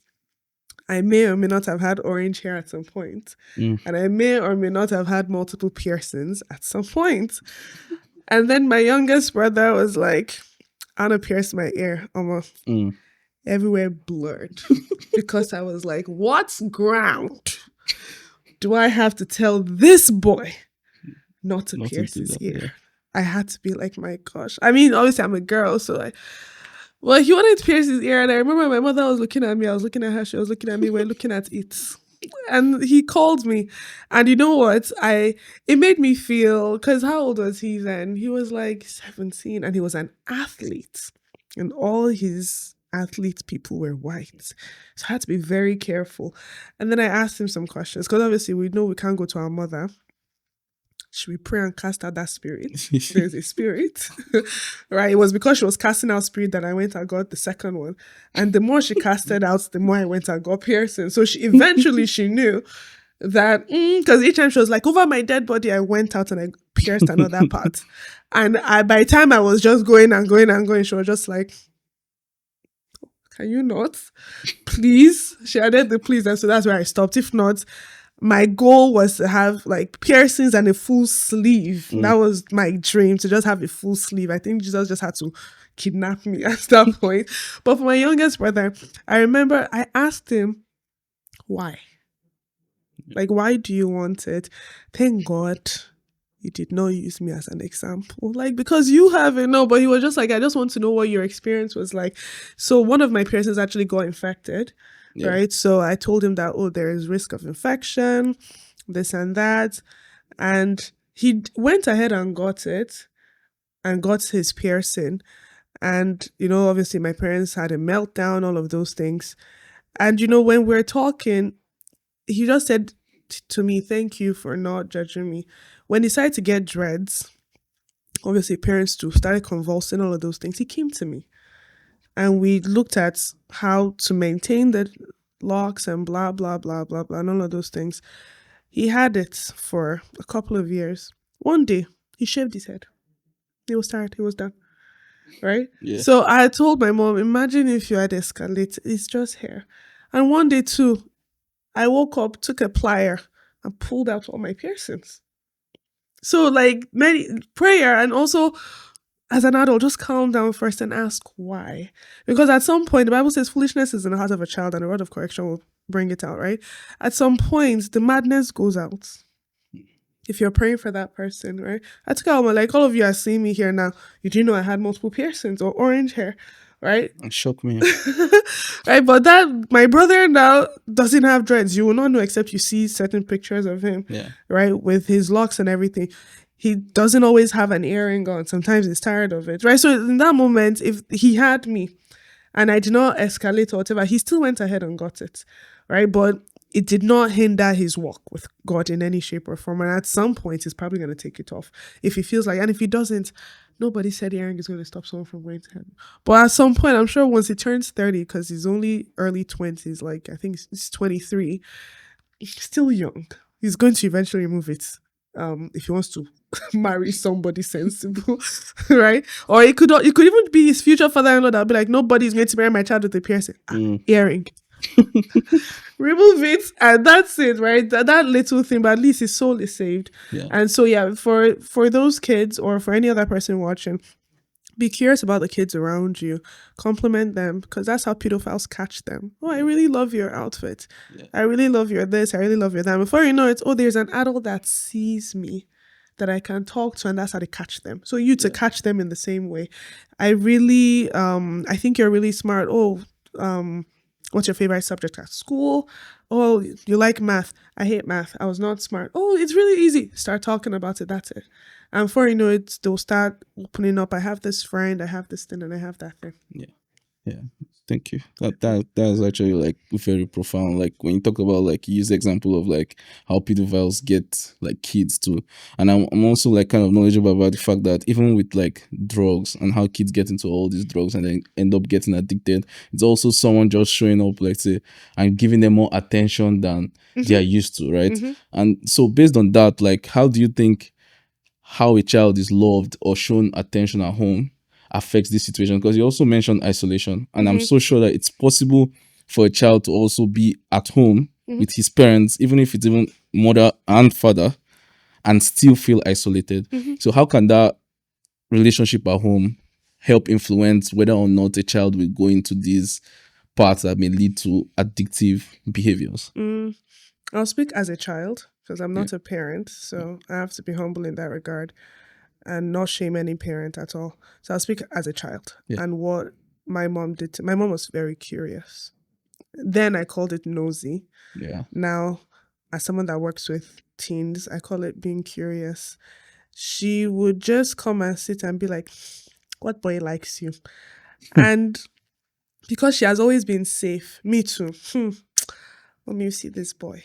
S1: I may or may not have had orange hair at some point, and I may or may not have had multiple piercings at some point. And then my youngest brother was like, "I wanna pierce my ear, almost everywhere blurred," because I was like, "What ground do I have to tell this boy not to pierce his ear?"
S2: Yeah.
S1: I had to be like, "My gosh!" I mean, obviously I'm a girl, so well, he wanted to pierce his ear, and I remember my mother was looking at me, I was looking at her, she was looking at me, we're looking at it. And he called me. And you know what? It made me feel, because how old was he then? He was like 17, and he was an athlete. And all his athlete people were white. So I had to be very careful. And then I asked him some questions, because obviously we know we can't go to our mother. Should we pray and cast out that spirit? There's a spirit. Right? It was because she was casting out spirit that I went and got the second one. And the more she casted out, the more I went and got piercing. So she knew that, because each time she was like, over my dead body, I went out and I pierced another part. And by the time I was just going and going and going, she was just like, can you not? Please? She added the please. And so that's where I stopped. If not, my goal was to have like piercings and a full sleeve. That was my dream, to just have a full sleeve. I think Jesus just had to kidnap me at that point. But for my youngest brother, I remember I asked him, why? Like, why do you want it? Thank God you did not use me as an example. Like, because you have it. No, but he was just like, I just want to know what your experience was like. So one of my piercings actually got infected. Yeah. Right. So I told him that, there is risk of infection, this and that. And he went ahead and got it and got his piercing. And, obviously my parents had a meltdown, all of those things. And, when we're talking, he just said to me, thank you for not judging me. When he decided to get dreads, obviously parents too started convulsing, all of those things. He came to me. And we looked at how to maintain the locks and blah, blah, blah, blah, blah, and all of those things. He had it for a couple of years. One day, he shaved his head. He was tired. He was done. Right? Yeah. So I told my mom, imagine if you had escalated. It's just hair. And one day too, I woke up, took a plier, and pulled out all my piercings. So like prayer, and also as an adult, just calm down first and ask why. Because at some point, the Bible says foolishness is in the heart of a child and a rod of correction will bring it out, right? At some point, the madness goes out. If you're praying for that person, right? I took out like all of you are seeing me here now. You do know I had multiple piercings or orange hair, right?
S2: It shocked me.
S1: Right, but that my brother now doesn't have dreads. You will not know except you see certain pictures of him, right? With his locks and everything. He doesn't always have an earring on. Sometimes he's tired of it, right? So in that moment, if he had me and I did not escalate or whatever, he still went ahead and got it, right? But it did not hinder his walk with God in any shape or form. And at some point, he's probably going to take it off if he feels like, and if he doesn't, nobody said earring is going to stop someone from going to heaven. But at some point, I'm sure once he turns 30, because he's only early 20s, like I think he's 23, he's still young. he's going to eventually remove it. If he wants to marry somebody sensible, right? Or it could even be his future father-in-law that'll be like, nobody's going to marry my child with a piercing. Earring. Remove it, and that's it, right? That little thing, but at least his soul is saved.
S2: Yeah.
S1: And so, yeah, for those kids or for any other person watching, be curious about the kids around you, compliment them, because that's how pedophiles catch them. Oh, I really love your outfit.
S2: Yeah.
S1: I really love your this. I really love your that. Before you know it, oh, there's an adult that sees me that I can talk to, and that's how they catch them. So you to catch them in the same way. I think you're really smart. Oh, what's your favorite subject at school? Oh, you like math. I hate math. I was not smart. Oh, it's really easy. Start talking about it. That's it. And before you know it, they'll start opening up. I have this friend, I have this thing, and I have that thing.
S2: Yeah. Thank you. That's actually like very profound. Like when you talk about like you use the example of like how pedophiles get like kids too. And I'm also like kind of knowledgeable about the fact that even with like drugs and how kids get into all these drugs and then end up getting addicted, it's also someone just showing up, like say, and giving them more attention than they are used to, right? And so based on that, like how do you think how a child is loved or shown attention at home affects this situation? Because you also mentioned isolation, and I'm so sure that it's possible for a child to also be at home with his parents, even if it's even mother and father, and still feel isolated. So how can that relationship at home help influence whether or not a child will go into these paths that may lead to addictive behaviors?
S1: I'll speak as a child because I'm not a parent, so I have to be humble in that regard and not shame any parent at all. So I'll speak as a child and what my mom did. My mom was very curious. Then I called it nosy.
S2: Yeah.
S1: Now, as someone that works with teens, I call it being curious. She would just come and sit and be like, what boy likes you? And because she has always been safe, me too. Let me see this boy.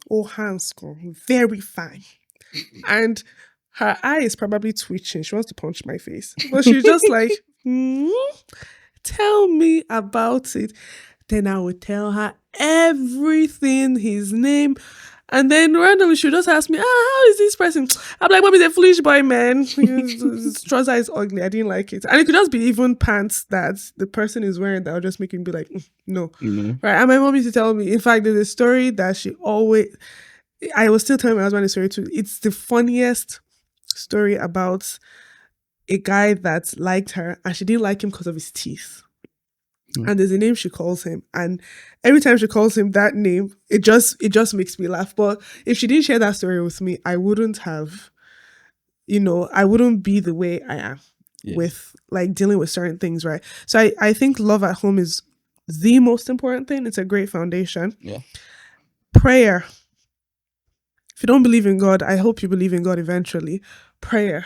S1: Oh, hands go very fine. And her eye is probably twitching. She wants to punch my face. But she's just like, tell me about it. Then I would tell her everything, his name. And then randomly she'll just ask me, how is this person? I'm like, Mommy's a foolish boy, man. His trouser is ugly. I didn't like it. And it could just be even pants that the person is wearing that will just make him be like, no. Right. And my mom used to tell me, in fact, there's a story that I was still telling my husband a story too. It's the funniest story about a guy that liked her and she didn't like him because of his teeth. And there's a name she calls him, and every time she calls him that name, it just makes me laugh. But if she didn't share that story with me, I wouldn't have, I wouldn't be the way I am with like dealing with certain things, right? So I think love at home is the most important thing. It's a great foundation. Prayer. If you don't believe in God, I hope you believe in God eventually. Prayer.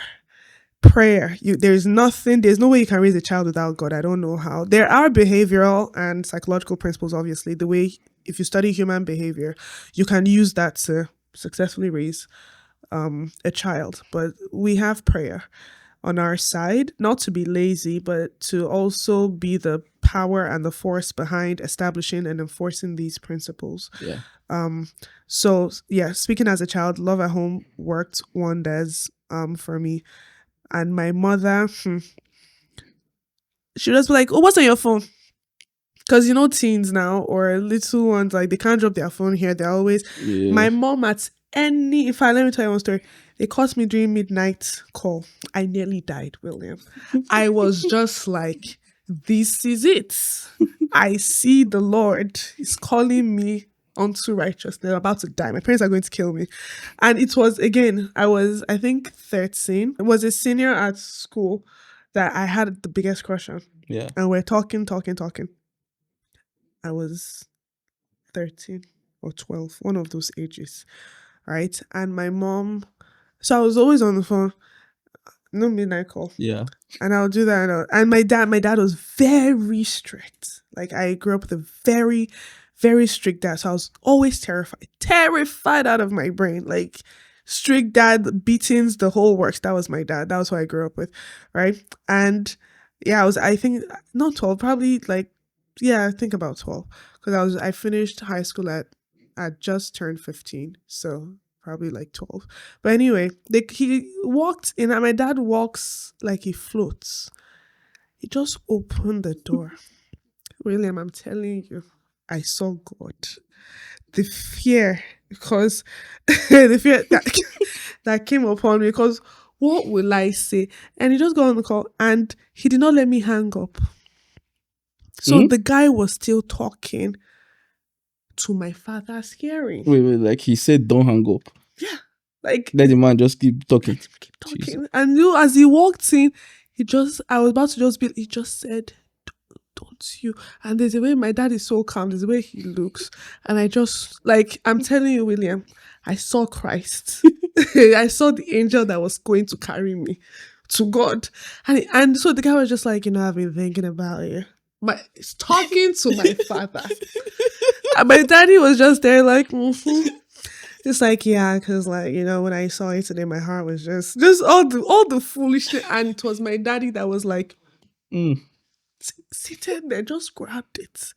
S1: There's no way you can raise a child without God. I don't know how. There are behavioral and psychological principles, obviously. The way, if you study human behavior, you can use that to successfully raise a child. But we have prayer on our side, not to be lazy, but to also be the power and the force behind establishing and enforcing these principles. So speaking as a child, love at home worked wonders for me. And my mother, she just be like, oh, what's on your phone? Because teens now or little ones, like they can't drop their phone here. They're always my mom in fact, let me tell you one story. They caught me during midnight call. I nearly died, William. I was just like, this is it. I see the Lord is calling me unto righteousness. I'm about to die. My parents are going to kill me. And it was, again, I think 13. It was a senior at school that I had the biggest crush on. And we're talking. I was 13 or 12, one of those ages, right? And my mom, so I was always on the phone. No midnight call. And I'll do that. And my dad was very strict. Like I grew up with a very, very strict dad. So I was always terrified out of my brain. Like strict dad, beatings, the whole works. That was my dad. That was who I grew up with. Right. And I think not 12, probably I think about 12. Because I finished high school at had just turned 15, so probably like 12. But anyway, he walked in, and my dad walks like he floats. He just opened the door. William, I'm telling you, I saw God. The fear, because the fear that came upon me, because what will I say? And he just got on the call, and he did not let me hang up. So the guy was still talking to my father's hearing.
S2: Wait, like he said, don't hang up.
S1: Yeah. Like,
S2: let the man just keep talking.
S1: Keep talking. Jesus. And as he walked in, I was about to he just said, don't you? And there's a way my dad is so calm, there's a way he looks. And I just, like, I'm telling you, William, I saw Christ. I saw the angel that was going to carry me to God. And so the guy was just like, I've been thinking about you. He's talking to my father. And my daddy was just there like, Just like, yeah, because like, when I saw it today, my heart was just all the foolishness. And it was my daddy that was like, seated there, just grabbed it.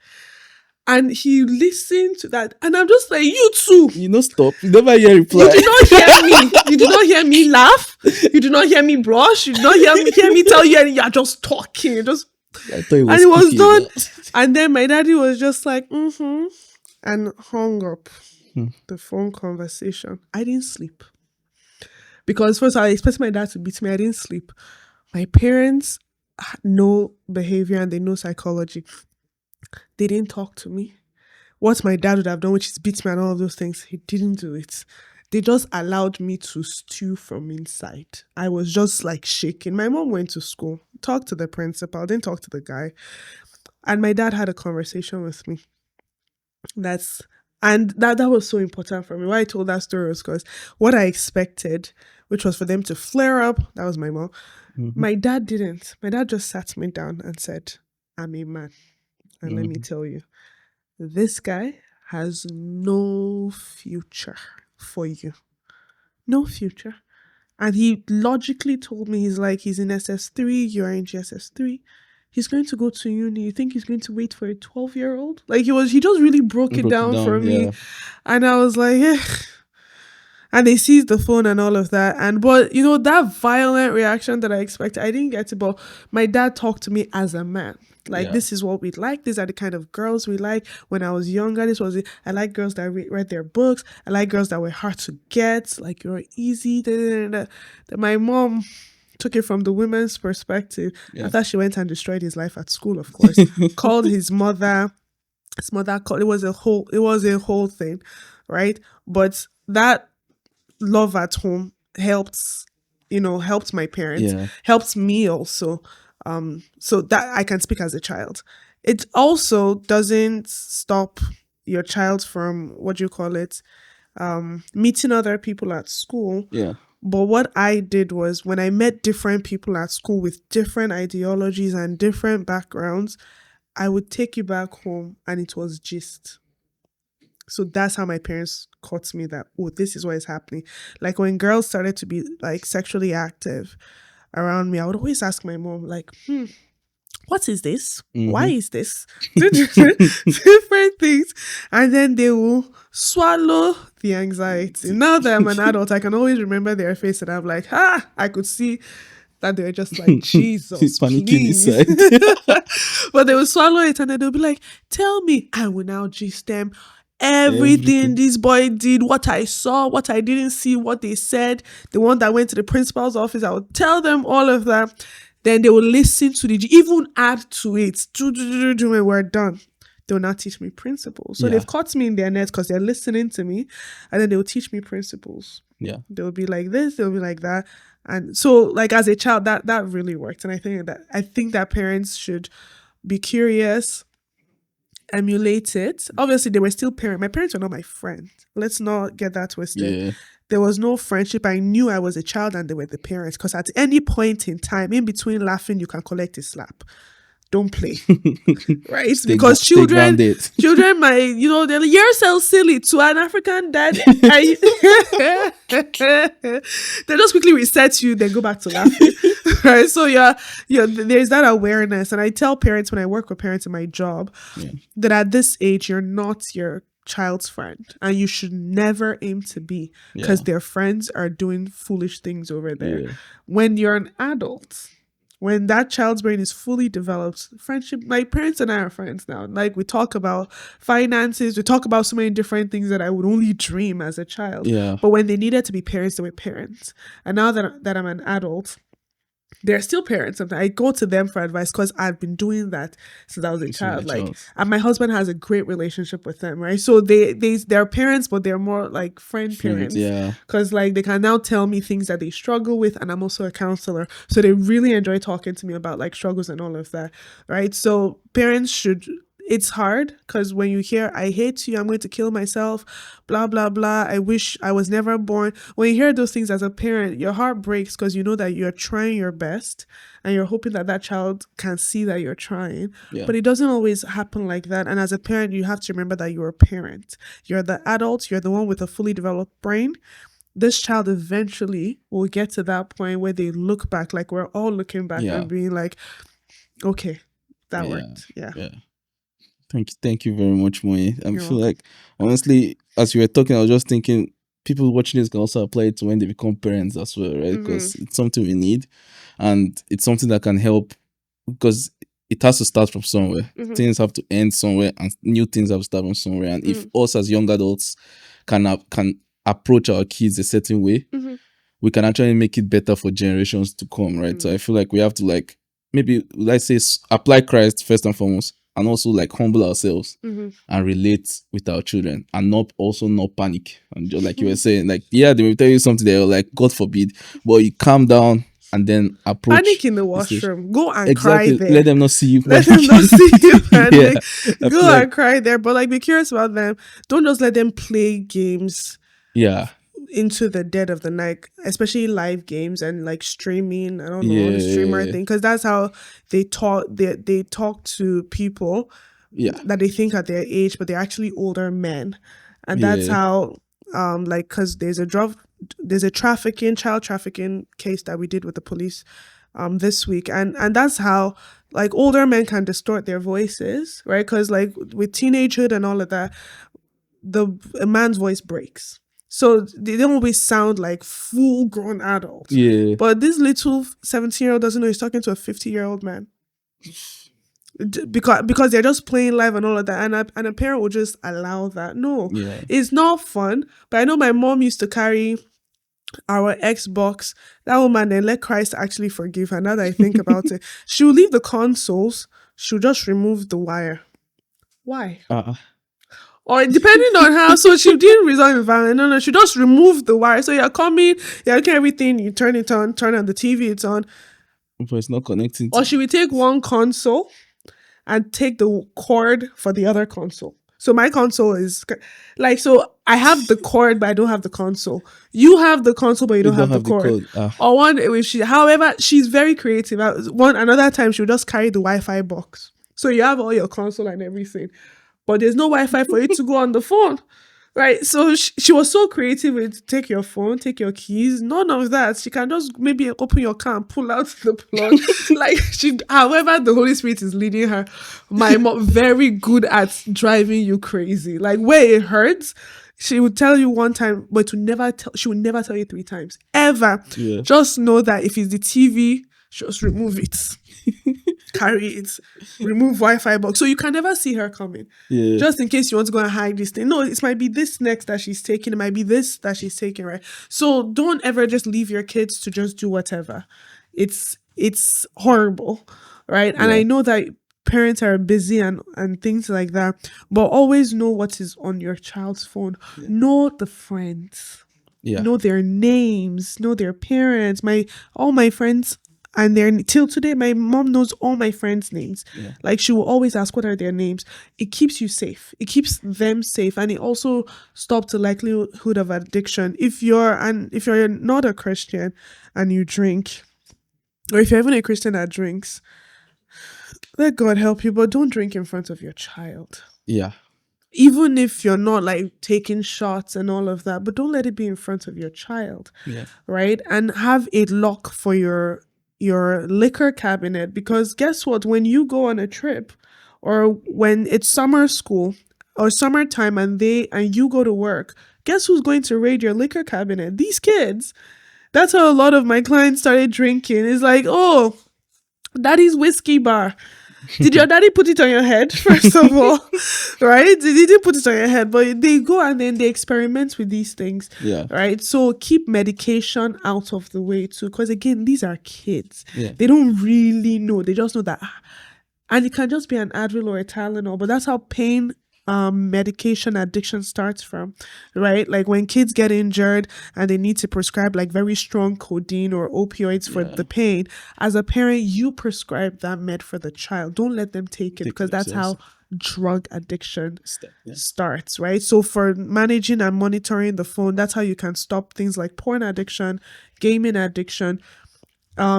S1: And he listened to that. And I'm just like, you too.
S2: Stop. You never hear reply.
S1: You did not hear me. You did not hear me laugh. You did not hear me brush. You did not hear me tell you, and you're just talking.
S2: I thought it was,
S1: and it was done. And then my daddy was just like, and hung up the phone conversation. I didn't sleep. Because first I expected my dad to beat me. I didn't sleep. My parents know behavior and they know psychology. They didn't talk to me. What my dad would have done, which is beat me and all of those things, he didn't do it. They just allowed me to stew from inside. I was just like shaking. My mom went to school, talked to the principal, didn't talk to the guy. And my dad had a conversation with me. That was so important for me. Why I told that story was because what I expected, which was for them to flare up, that was my mom. My dad didn't. My dad just sat me down and said, I'm a man. And let me tell you, this guy has no future for you. No future. And he logically told me, he's in SS3, you're in GSS3. He's going to go to uni. You think he's going to wait for a 12-year-old? Like he just really broke it down for me. And I was like, yeah. And they seized the phone and all of that. But that violent reaction that I expected, I didn't get it. But my dad talked to me as a man. This is what we like. These are the kind of girls we like. When I was younger, this was it. I like girls that read their books. I like girls that were hard to get. Like, you're easy. My mom took it from the women's perspective. Yeah. After she went and destroyed his life at school, of course. Called his mother. His mother called. It was a whole thing, right? But that love at home helped my parents, helped me also. So that I can speak as a child. It also doesn't stop your child from, meeting other people at school.
S2: Yeah.
S1: But what I did was, when I met different people at school with different ideologies and different backgrounds, I would take you back home and it was gist. So that's how my parents caught me that, this is what is happening. Like, when girls started to be like sexually active around me, I would always ask my mom, like, what is this? Why is this? Different things. And then they will swallow the anxiety. Now that I'm an adult, I can always remember their face and I'm like, I could see that they were just like, Jesus, please. But they will swallow it and then they'll be like, tell me. I will now gist them everything this boy did, what I saw, what I didn't see, what they said, the one that went to the principal's office. I would tell them all of that. Then they will listen to even add to it. When we're done, they will now teach me principles. So they've caught me in their net because they're listening to me, and then they will teach me principles.
S2: Yeah,
S1: they'll be like this, they'll be like that. And so, like, as a child, that really worked. And I think that parents should be curious, emulate it. Obviously, they were still parents. My parents were not my friends. Let's not get that twisted. Yeah. There was no friendship. I knew I was a child and they were the parents, because at any point in time, in between laughing, you can collect a slap. Don't play. Right? Because children might, they're like, you're so silly to an African dad. They just quickly reset you, then go back to laughing. Right? So there's that awareness. And I tell parents, when I work with parents in my job, that at this age, you're not your child's friend, and you should never aim to be, because
S2: Yeah.
S1: their friends are doing foolish things over there.
S2: Yeah.
S1: When you're an adult, when that child's brain is fully developed, friendship, my parents and I are friends now. Like, we talk about finances, we talk about so many different things that I would only dream as a child.
S2: Yeah.
S1: But when they needed to be parents, they were parents. And now that I'm an adult, they're still parents. Sometimes I go to them for advice because I've been doing that since I was a
S2: It's my
S1: child. Like,
S2: child.
S1: and my husband has a great relationship with them, right? So they're parents, but they're more like friend
S2: Friends.
S1: parents,
S2: Yeah.
S1: because like they can now tell me things that they struggle with, and I'm also a counselor, so they really enjoy talking to me about like struggles and all of that, right? So parents should. It's hard because when you hear "I hate you, I'm going to kill myself," blah blah blah, "I wish I was never born," when you hear those things as a parent, your heart breaks, because you know that you're trying your best and you're hoping that that child can see that you're trying.
S2: Yeah.
S1: But it doesn't always happen like that. And as a parent, you have to remember that you're a parent. You're the adult, you're the one with a fully developed brain. This child eventually will get to that point where they look back, like we're all looking back
S2: Yeah.
S1: and being like, okay, that
S2: Yeah.
S1: worked. Yeah.
S2: Yeah. Thank you very much, Moyin. I
S1: You're
S2: feel
S1: welcome.
S2: like, honestly, as you were talking, I was just thinking people watching this can also apply it to when they become parents as well, right? Because it's something we need, and it's something that can help, because it has to start from somewhere. Things have to end somewhere, and new things have to start from somewhere. And if us as young adults can approach our kids a certain way, we can actually make it better for generations to come, right? So I feel like we have to, like, maybe, let's say, apply Christ first and foremost, and also like humble ourselves and relate with our children, and not panic. And just like you were saying, like, yeah, they will tell you something, they're like, God forbid, but you calm down and then approach.
S1: Panic in the washroom. Go and cry
S2: Exactly.
S1: there.
S2: Let them not see you.
S1: Let them not see you panic.
S2: I
S1: Go
S2: feel
S1: and
S2: like,
S1: cry there. But like, be curious about them. Don't just let them play games
S2: yeah,
S1: into the dead of the night, especially live games and like streaming. I don't know, the streamer
S2: yeah,
S1: thing, because that's how they talk. They talk to people
S2: yeah,
S1: that they think are their age, but they're actually older men, and that's
S2: yeah,
S1: how like, because there's a child trafficking case that we did with the police this week, and that's how like older men can distort their voices, right? Because like with teenagehood and all of that, a man's voice breaks. So they don't always sound like full grown adults.
S2: yeah,
S1: But this little 17-year-old doesn't know he's talking to a 50-year-old man. Because they're just playing live and all of that. And a parent will just allow that. No,
S2: yeah.
S1: it's not fun. But I know my mom used to carry our Xbox. That woman, then let Christ actually forgive her. Now that I think about it, she'll leave the consoles. She'll just remove the wire. Why? Or depending on how, so she didn't result in violence. No, she just removed the wire. So you're coming, you're looking at everything, you turn it on, turn on the TV, it's on.
S2: But it's not connecting
S1: Or she will take one console and take the cord for the other console. So my console is like, so I have the cord, but I don't have the console. You have the console, but you don't have the cord. Or one, if however, she's very creative. Another time, she'll just carry the Wi-Fi box. So you have all your console and everything, but there's no Wi-Fi for you to go on the phone, right? So she was so creative with take your phone, take your keys, none of that. She can just maybe open your car and pull out the plug. Like, however the Holy Spirit is leading her. My mom, very good at driving you crazy. Like, where it hurts, she would tell you one time, but she would never tell you 3 times. Ever.
S2: Yeah.
S1: Just know that if it's the TV, just remove it. Carry it, remove Wi-Fi box, so you can never see her coming.
S2: Yeah.
S1: Just in case you want to go and hide this thing. No, it might be this next that she's taking. It might be this that she's taking, right? So don't ever just leave your kids to just do whatever. It's horrible, right? And I know that parents are busy and things like that, but always know what is on your child's phone. Know the friends. Know their names. Know their parents. All my friends. And till today, my mom knows all my friends' names. Like, she will always ask, what are their names? It keeps you safe. It keeps them safe. And it also stops the likelihood of addiction. If you're not a Christian and you drink, or if you're even a Christian that drinks, let God help you, but don't drink in front of your child.
S2: Yeah.
S1: Even if you're not like taking shots and all of that, but don't let it be in front of your child. Right? And have a lock for your liquor cabinet, because guess what, when you go on a trip or when it's summer school, or summertime and you go to work, guess who's going to raid your liquor cabinet? These kids. That's how a lot of my clients started drinking. It's like, oh, daddy's whiskey bar. Did your daddy put it on your head, first of all? Right? They didn't put it on your head, but they go and then they experiment with these things.
S2: Yeah.
S1: Right? So keep medication out of the way too. Because again, these are kids.
S2: Yeah.
S1: They don't really know. They just know that. And it can just be an Advil or a Tylenol, but that's how pain medication addiction starts from, right? Like when kids get injured and they need to prescribe like very strong codeine or opioids for the pain, as a parent, you prescribe that med for the child. Don't let them take it, because that's how drug addiction starts, right? So for managing and monitoring the phone, that's how you can stop things like porn addiction, gaming addiction.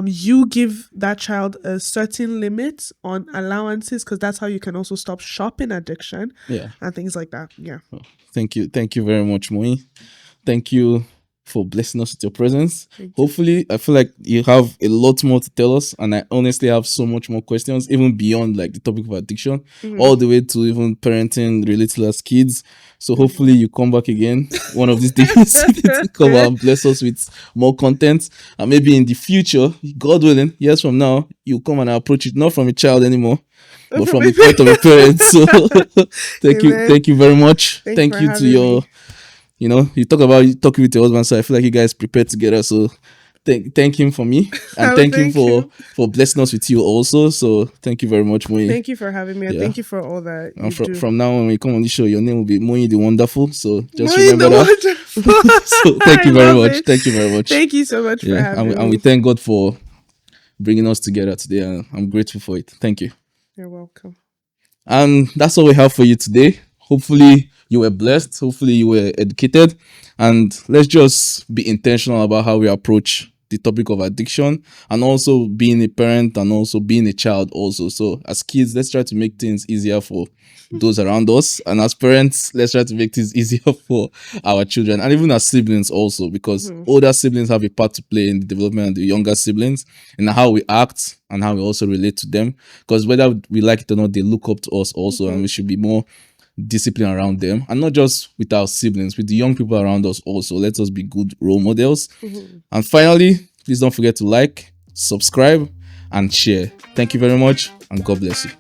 S1: You give that child a certain limit on allowances, because that's how you can also stop shopping addiction, and things like that. Yeah.
S2: Thank you very much, Moyin. Thank you for blessing us with your presence. Hopefully, I feel like you have a lot more to tell us, and I honestly have so much more questions, even beyond like the topic of addiction, all the way to even parenting related as kids. So hopefully you come back again one of these days to come and bless us with more content, and maybe in the future, God willing, years from now, you come and approach it not from a child anymore, but from the point of a parent. So thank you very much. Thank you to your me. You know, you talk about talking with your husband, so I feel like you guys prepared together. So thank him for me, and thank him for blessing us with you also. So thank you very much, Moyin.
S1: Thank you for having me, and thank you for all that you do.
S2: From now on, when you come on the show, your name will be Moyin the Wonderful. So just
S1: Moyin
S2: remember that. So thank you very much. Thank you very much.
S1: Thank you so much for having me.
S2: And we thank God for bringing us together today, and I'm grateful for it. Thank you.
S1: You're welcome.
S2: And that's all we have for you today. Hopefully you were blessed. Hopefully you were educated. And let's just be intentional about how we approach the topic of addiction, and also being a parent and also being a child also. So as kids, let's try to make things easier for those around us. And as parents, let's try to make things easier for our children, and even as siblings also, because older siblings have a part to play in the development of the younger siblings, and how we act and how we also relate to them. Because whether we like it or not, they look up to us also, and we should be more discipline around them, and not just with our siblings, with the young people around us also. Let us be good role models. And finally, please don't forget to like, subscribe, and share. Thank you very much, and God bless you.